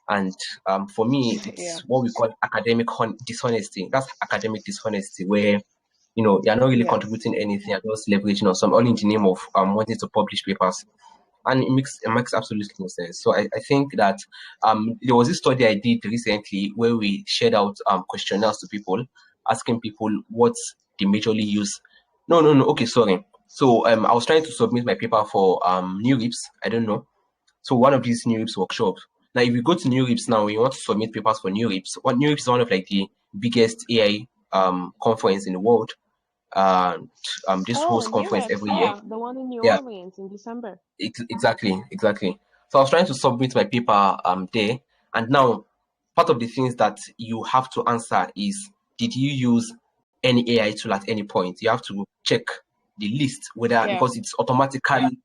And for me, Yeah. it's what we call academic dishonesty. That's academic dishonesty, where you're not really Yes. contributing anything, you're just leveraging on some, all in the name of wanting to publish papers. And it makes absolutely no sense. So I think that there was this study I did recently where we shared out questionnaires to people, asking people what they majorly use. No, okay, sorry. So I was trying to submit my paper for New Rips. I don't know. So one of these New Rips workshops. Now, if you go to New Rips now, you want to submit papers for New Rips. What New Rips is one of like the biggest AI conference in the world. And this Oh, host New conference Reps. every year. Yeah, the one in New Yeah, Orleans in December. exactly. So I was trying to submit my paper there, and now part of the things that you have to answer is, did you use any AI tool at any point? You have to check the list whether, Yeah. because it's automatically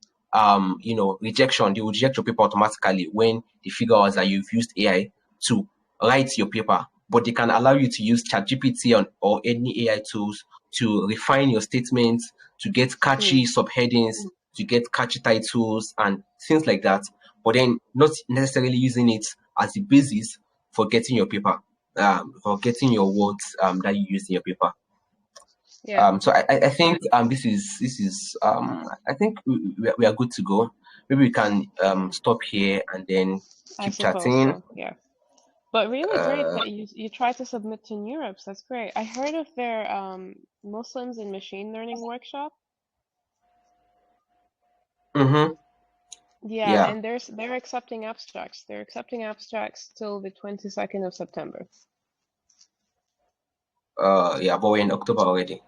rejection. They will reject your paper automatically when they figure out that you've used AI to write your paper. But they can allow you to use ChatGPT or any AI tools to refine your statements, to get catchy subheadings, to get catchy titles and things like that. But then not necessarily using it as the basis for getting your paper, for getting your words that you use in your paper. Yeah. So I think this is I think we are good to go. Maybe we can stop here and then I keep suppose chatting. so. Yeah. But really great that you tried to submit to NeurIPS. That's great. I heard of their Muslims in machine learning workshop. Mm-hmm. Yeah, Yeah. and they're accepting abstracts. They're accepting abstracts till the 22nd of September. Yeah, but we're in October already.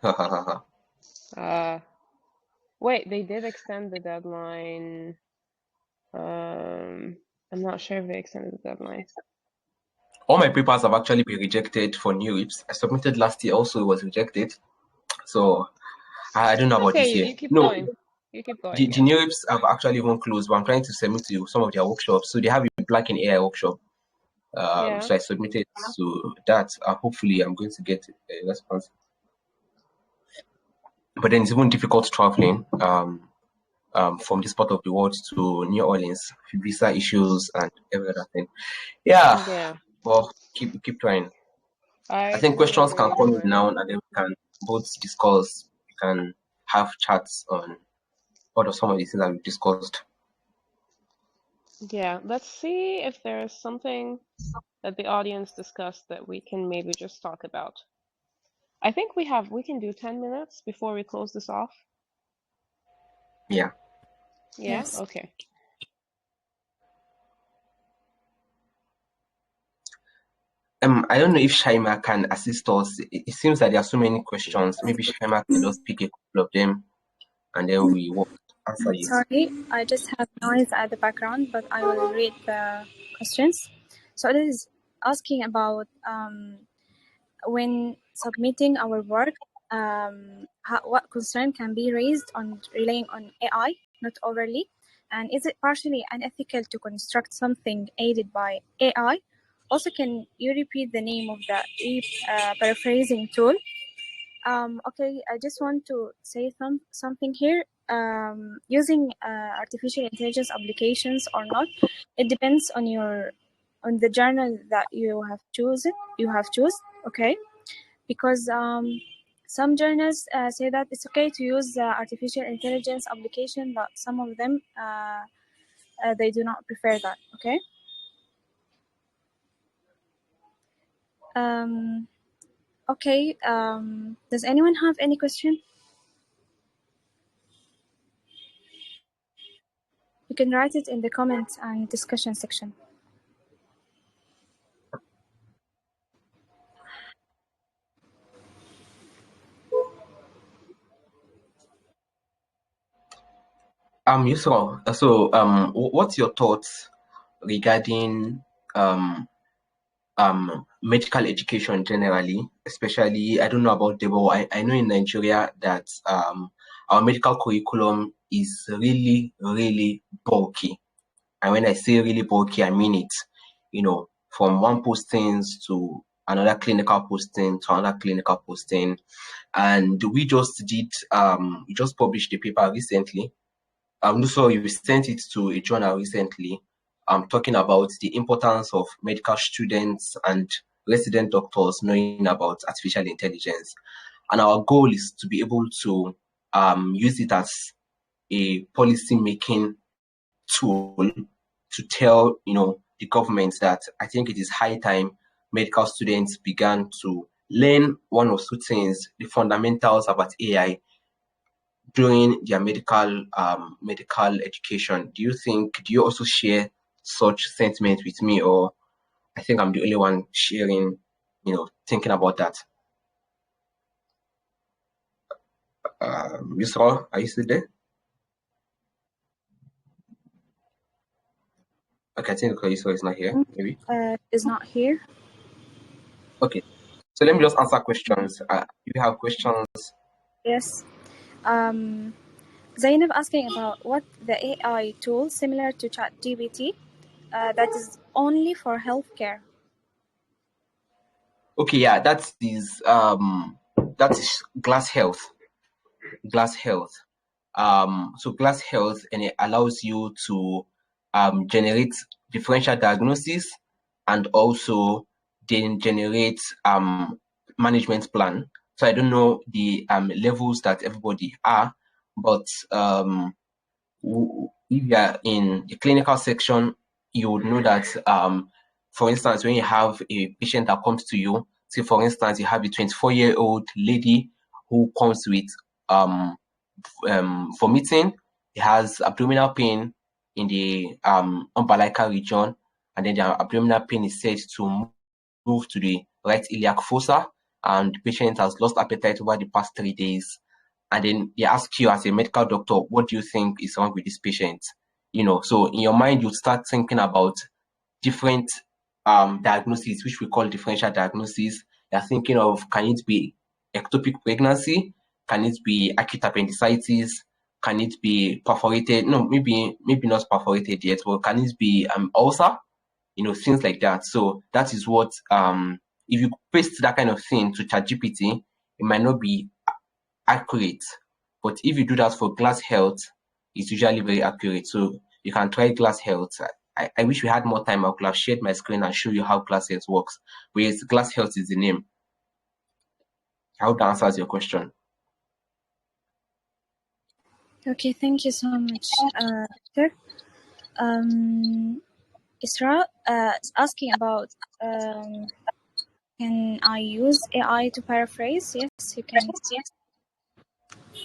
Uh, wait, they did extend the deadline. I'm not sure if they extended the deadline. All my papers have actually been rejected for new RIPs. I submitted last year, also was rejected. So I don't know about Okay, this year. you keep No, going. You keep going, the yeah. new RIPs have actually even closed, but I'm trying to submit to some of their workshops. So they have a Black in AI workshop. Yeah. So I submitted to that. Hopefully, I'm going to get a response. But then it's even difficult traveling from this part of the world to New Orleans, visa issues and every other thing. Yeah, Yeah. well, keep trying. I I think questions totally can come in agree. now, and then we can both discuss. We can have chats on all of some of the things that we've discussed. Yeah, let's see if there's something that the audience discussed that we can maybe just talk about. I think we can do 10 minutes before we close this off. Yeah. Yeah? Yes. Okay. I don't know if Shaima can assist us. It seems that there are so many questions. Maybe Shaima can just pick a couple of them, and then we will answer it. Sorry, I just have noise at the background, but I will read the questions. So it is asking about when submitting our work, what concern can be raised on relying on AI, not overly, and is it partially unethical to construct something aided by AI? Also, can you repeat the name of the paraphrasing tool? Okay, I just want to say something here. Using artificial intelligence applications or not, it depends on the journal that you have chosen. Okay, because some journals say that it's okay to use artificial intelligence application, but some of them they do not prefer that. Okay. Um, okay. Does anyone have any question? You can write it in the comments and discussion section. Yusra, so what's your thoughts regarding medical education generally, especially, I don't know about Debo. I know in Nigeria that our medical curriculum is really, really bulky. And when I say really bulky, I mean it. You know, from one postings to another clinical posting to another clinical posting. And we just published the paper recently. Sorry, we sent it to a journal recently, talking about the importance of medical students and resident doctors knowing about artificial intelligence. And our goal is to be able to use it as a policy making tool to tell, the government that I think it is high time medical students began to learn one or two things, the fundamentals about AI during their medical education. Do you also share such sentiment with me, or I think I'm the only one sharing, thinking about that? Yusra, are you still there? Okay, I think Yusra is not here, maybe. Is not here. Okay, so let me just answer questions. If you have questions. Yes. Zainab asking about what the AI tool similar to ChatGPT that is only for healthcare. Okay, yeah, that is Glass Health. Glass Health. So Glass Health, and it allows you to generate differential diagnosis and also then generate management plan. So I don't know the levels that everybody are, but if you are in the clinical section, you would know that, for instance, when you have a patient that comes to you, say for instance, you have a 24-year-old lady who comes with vomiting, he has abdominal pain in the umbilical region, and then the abdominal pain is said to move to the right iliac fossa, and the patient has lost appetite over the past 3 days. And then they ask you as a medical doctor, what do you think is wrong with this patient? So in your mind, you start thinking about different diagnoses, which we call differential diagnoses. You're thinking of, can it be ectopic pregnancy? Can it be acute appendicitis? Can it be perforated? No, maybe not perforated yet, but can it be ulcer? Things like that. So that is what, if you paste that kind of thing to ChatGPT, it might not be accurate. But if you do that for glass health, it's usually very accurate. So you can try glass health. I wish we had more time. I could have shared my screen and show you how glass health works. But yes, glass health is the name. I hope that answers your question. Okay, thank you so much, Doctor. Isra is asking about, can I use AI to paraphrase? Yes, you can.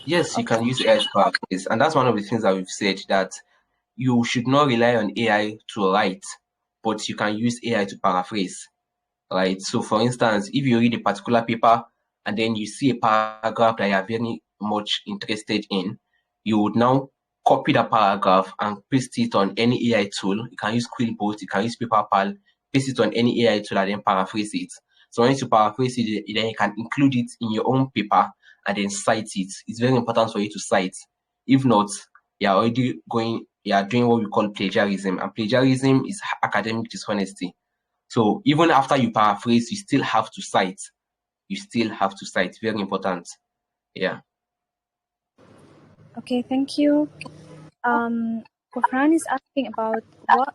Yes, you Okay. can use AI to paraphrase. And that's one of the things that we've said, that you should not rely on AI to write, but you can use AI to paraphrase. Right? So for instance, if you read a particular paper and then you see a paragraph that you are very much interested in, you would now copy the paragraph and paste it on any AI tool. You can use Quillbot, you can use PaperPal, paste it on any AI tool and then paraphrase it. So once you paraphrase it, then you can include it in your own paper and then cite it. It's very important for you to cite. If not, you are doing what we call plagiarism, and plagiarism is academic dishonesty. So even after you paraphrase, you still have to cite. Very important. Yeah. Okay, thank you. Kofran is asking about what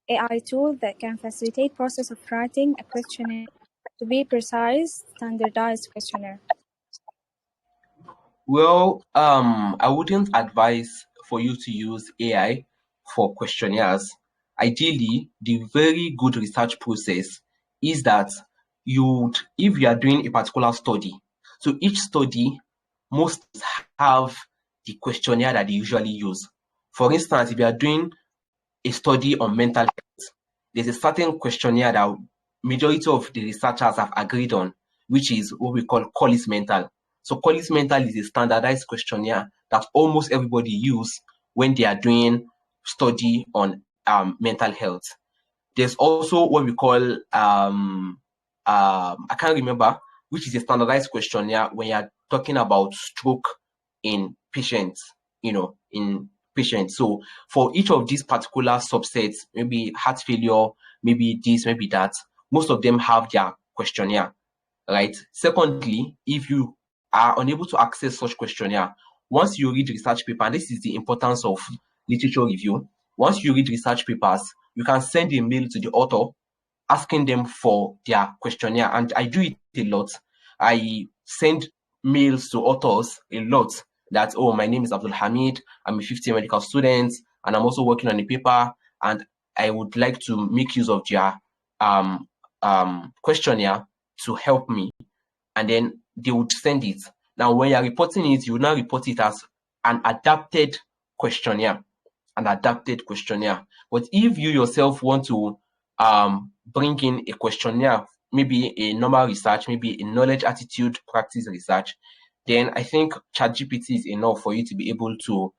AI tool that can facilitate process of writing a questionnaire to be precise, standardized questionnaire. Well, I wouldn't advise for you to use AI for questionnaires. Ideally, the very good research process is that if you are doing a particular study, so each study most have the questionnaire that they usually use. For instance, if you are doing a study on mental health, there's a certain questionnaire that majority of the researchers have agreed on, which is what we call Collis Mental. So Collis Mental is a standardized questionnaire that almost everybody use when they are doing study on mental health. There's also what we call I can't remember, which is a standardized questionnaire when you're talking about stroke in patients, in patients. So for each of these particular subsets, maybe heart failure, maybe this, maybe that, most of them have their questionnaire, right? Secondly, if you are unable to access such questionnaire, once you read research paper, and this is the importance of literature review, once you read research papers, you can send a mail to the author asking them for their questionnaire. And I do it a lot. I send mails to authors a lot that, oh, my name is Abdulhameed, I'm a 50 medical student, and I'm also working on a paper, and I would like to make use of their questionnaire to help me. And then they would send it. Now, when you're reporting it, you will now report it as an adapted questionnaire. But if you yourself want to bring in a questionnaire, maybe a normal research, maybe a knowledge attitude practice research, then I think ChatGPT is enough for you to be able to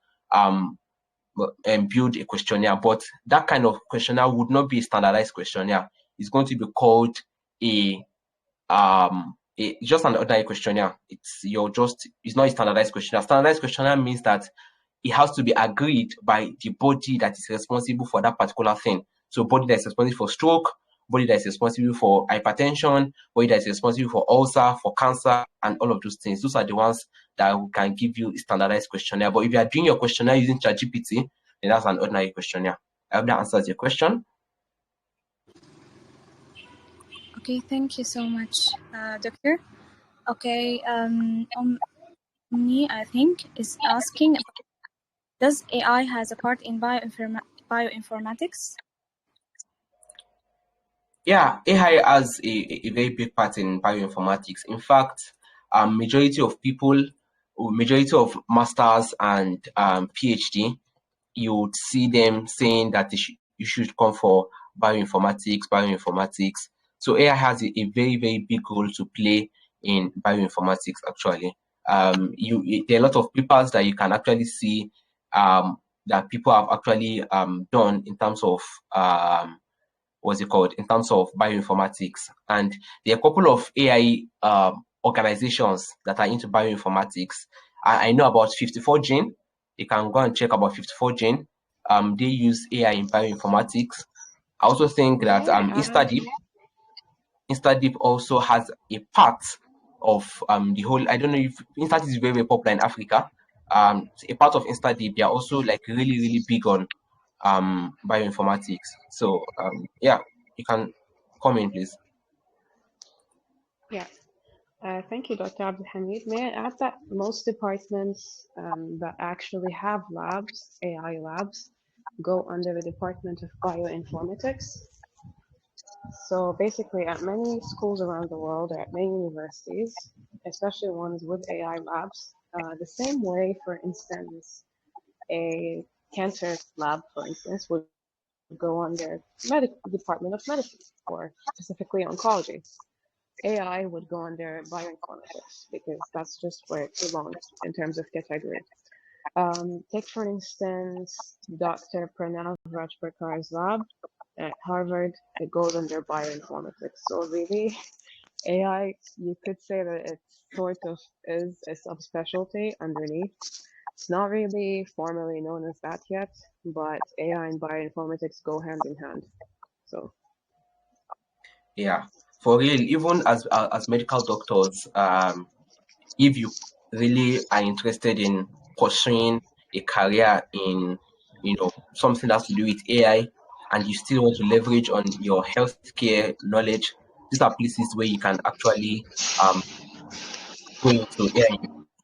build a questionnaire. But that kind of questionnaire would not be a standardized questionnaire. It's going to be called just an ordinary questionnaire. It's not a standardized questionnaire. Standardized questionnaire means that it has to be agreed by the body that is responsible for that particular thing. So body that is responsible for stroke, body that is responsible for hypertension, body that is responsible for ulcer, for cancer, and all of those things. Those are the ones that can give you a standardized questionnaire. But if you are doing your questionnaire using ChatGPT, then that's an ordinary questionnaire. I hope that answers your question. Okay, thank you so much, Doctor. Okay, Omni, I think, is asking, does AI has a part in bioinformatics? Yeah, AI has a very big part in bioinformatics. In fact, majority of people, or majority of masters and PhD, you would see them saying that you should come for bioinformatics. So AI has a very, very big role to play in bioinformatics, actually. There are a lot of papers that you can actually see that people have actually done in terms of what's it called, in terms of bioinformatics. And there are a couple of AI organizations that are into bioinformatics. I know about 54Gene. You can go and check about 54Gene. They use AI in bioinformatics. I also think that InstaDeep also has a part of the whole. I don't know if InstaDeep is very, very popular in Africa. A part of InstaDeep, they are also like really, really big on bioinformatics. So yeah, you can come in, please. Yeah. Thank you, Dr. Abdulhameed. May I add that most departments that actually have labs, AI labs, go under the Department of Bioinformatics. So basically, at many schools around the world, at many universities, especially ones with AI labs, the same way, for instance, a cancer lab, for instance, would go under Department of Medicine or specifically oncology. AI would go under bioinformatics because that's just where it belongs in terms of category. Take for instance, Dr. Pranav Rajprakar's lab at Harvard. It goes under bioinformatics. So really, AI, you could say that it sort of is a subspecialty underneath. It's not really formally known as that yet, but AI and bioinformatics go hand in hand. So yeah, for real, even as medical doctors, if you really are interested in pursuing a career in something that has to do with AI, and you still want to leverage on your healthcare knowledge, these are places where you can actually go into AI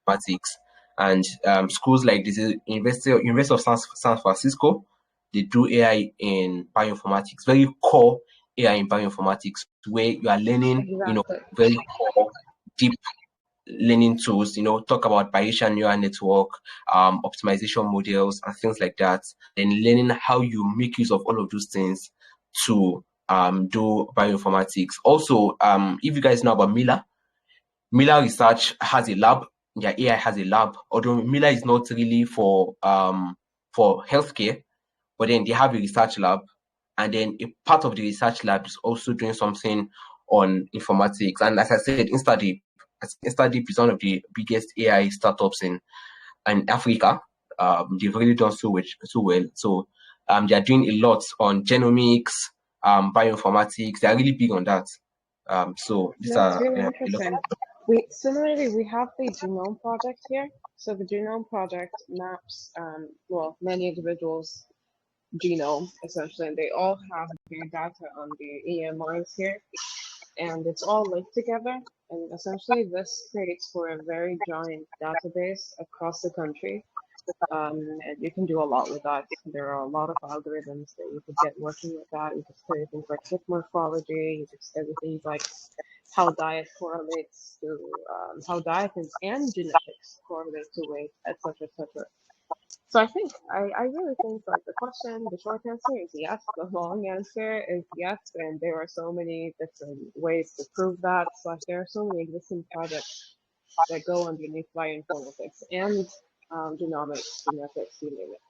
informatics. And schools like this, University of San Francisco, they do AI in bioinformatics, very core AI in bioinformatics, where you are learning, exactly. very core, deep learning tools, talk about Bayesian neural network, optimization models, and things like that. And learning how you make use of all of those things to do bioinformatics. Also, if you guys know about Miller Research has a lab. Their AI has a lab, although Miller is not really for healthcare, but then they have a research lab, and then a part of the research lab is also doing something on informatics. And as I said, InstaDeep is one of the biggest AI startups in Africa. They've really done so well. So they are doing a lot on genomics, bioinformatics. They are really big on that. So these That's are really a lot interesting. Similarly, we have the Genome Project here. So the Genome Project maps, many individuals' genome, essentially, and they all have their data on the EMRs here, and it's all linked together. And essentially, this creates for a very giant database across the country. And you can do a lot with that. There are a lot of algorithms that you could get working with that. You could study things like hip morphology. You could study things like how diet correlates to how diet and genetics correlate to weight, etc., etc. So I really think like the short answer is yes. The long answer is yes, and there are so many different ways to prove that. So there are so many existing projects that go underneath bioinformatics and genomics, genetics, you name it.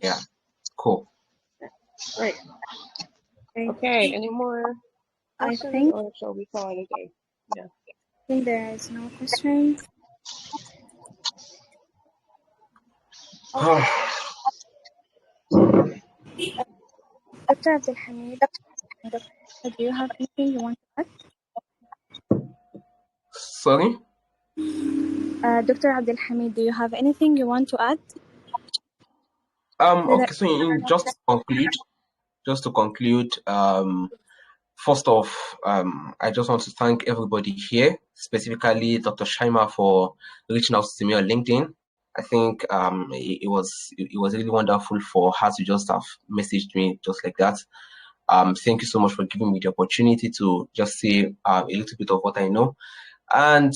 Yeah, cool. Great. Okay, any more I questions, think or shall we call it a day? Yeah. there is no question. Okay. Dr. Abdulhameed, do you have anything you want to Sorry? add? Dr. Abdulhameed, do you have anything you want to add? Okay, so just to conclude, First off, I just want to thank everybody here, specifically Dr. Shaima for reaching out to me on LinkedIn. I think it was really wonderful for her to just have messaged me just like that. Thank you so much for giving me the opportunity to just say a little bit of what I know. And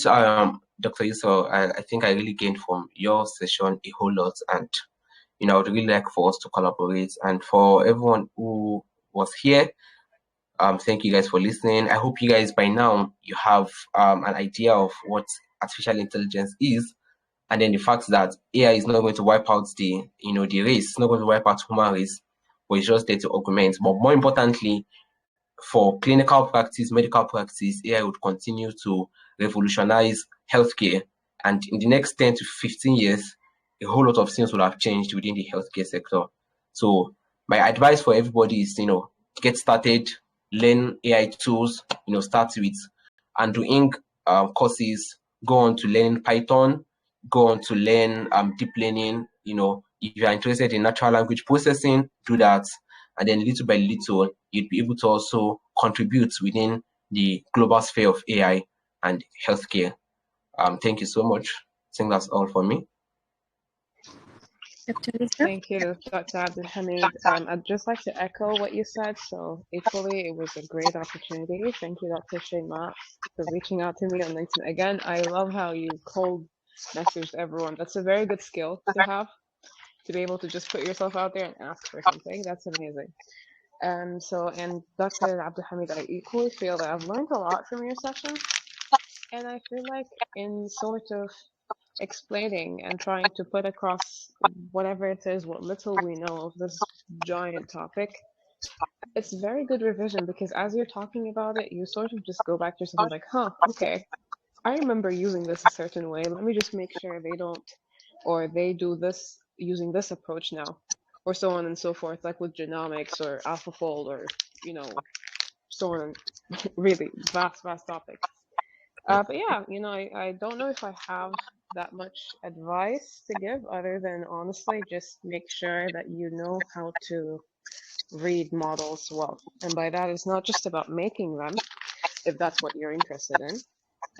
Dr. Yusuf, I think I really gained from your session a whole lot, and I would really like for us to collaborate. And for everyone who was here, thank you guys for listening. I hope you guys by now you have an idea of what artificial intelligence is, and then the fact that AI is not going to wipe out the race, it's not going to wipe out human race, but it's just there to augment. But more importantly, for clinical practice, medical practice, AI would continue to revolutionize healthcare, and in the next 10 to 15 years, a whole lot of things will have changed within the healthcare sector. So my advice for everybody is, get started, learn AI tools, start with doing courses, go on to learn Python, go on to learn deep learning. If you are interested in natural language processing, do that. And then little by little, you'd be able to also contribute within the global sphere of AI and healthcare. Thank you so much. I think that's all for me. Dr. Yusra? Thank you, Dr. Abdulhameed. I'd just like to echo what you said. So equally, it was a great opportunity. Thank you, Dr. Shaima, for reaching out to me on LinkedIn. Again, I love how you cold messaged everyone. That's a very good skill to have, to be able to just put yourself out there and ask for something. That's amazing. And Dr. Abdulhameed, I equally feel that I've learned a lot from your session. And I feel like in sort of explaining and trying to put across whatever it is, what little we know of this giant topic, it's very good revision, because as you're talking about it, you sort of just go back to yourself and like, huh, okay, I remember using this a certain way. Let me just make sure they don't, or they do this using this approach now, or so on and so forth, like with genomics or AlphaFold or, so on. Really vast topics. But yeah, I don't know if I have that much advice to give, other than honestly just make sure that you know how to read models well. And by that, it's not just about making them, if that's what you're interested in.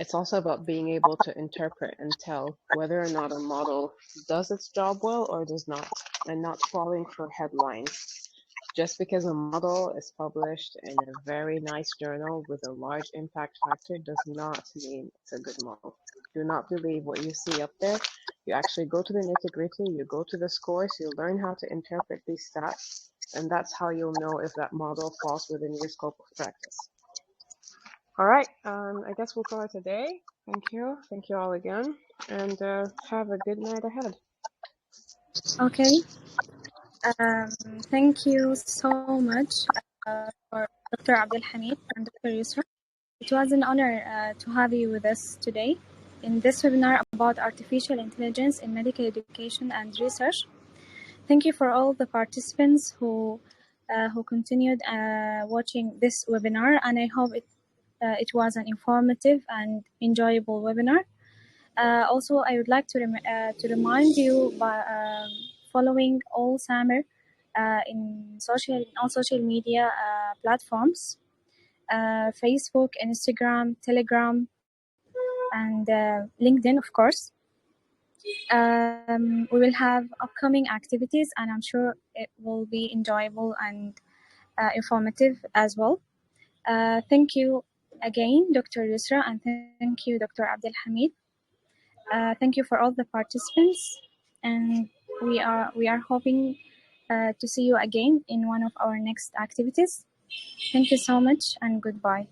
It's also about being able to interpret and tell whether or not a model does its job well or does not, and not falling for headlines. Just because a model is published in a very nice journal with a large impact factor does not mean it's a good model. Do not believe what you see up there. You actually go to the nitty-gritty, you go to the scores, you learn how to interpret these stats, and that's how you'll know if that model falls within your scope of practice. All right, I guess we'll call it a day. Thank you. Thank you all again, and have a good night ahead. Okay. Thank you so much for Dr. Abdulhameed and Dr. Yusra. It was an honor to have you with us today in this webinar about artificial intelligence in medical education and research. Thank you for all the participants who continued watching this webinar, and I hope it was an informative and enjoyable webinar. Also, I would like to remind you by following all SAMER in all social media platforms, Facebook, Instagram, Telegram, and LinkedIn, of course. We will have upcoming activities, and I'm sure it will be enjoyable and informative as well. Thank you again, Dr. Yusra, and thank you, Dr. Abdulhameed. Thank you for all the participants, and we are hoping to see you again in one of our next activities. Thank you so much, and goodbye.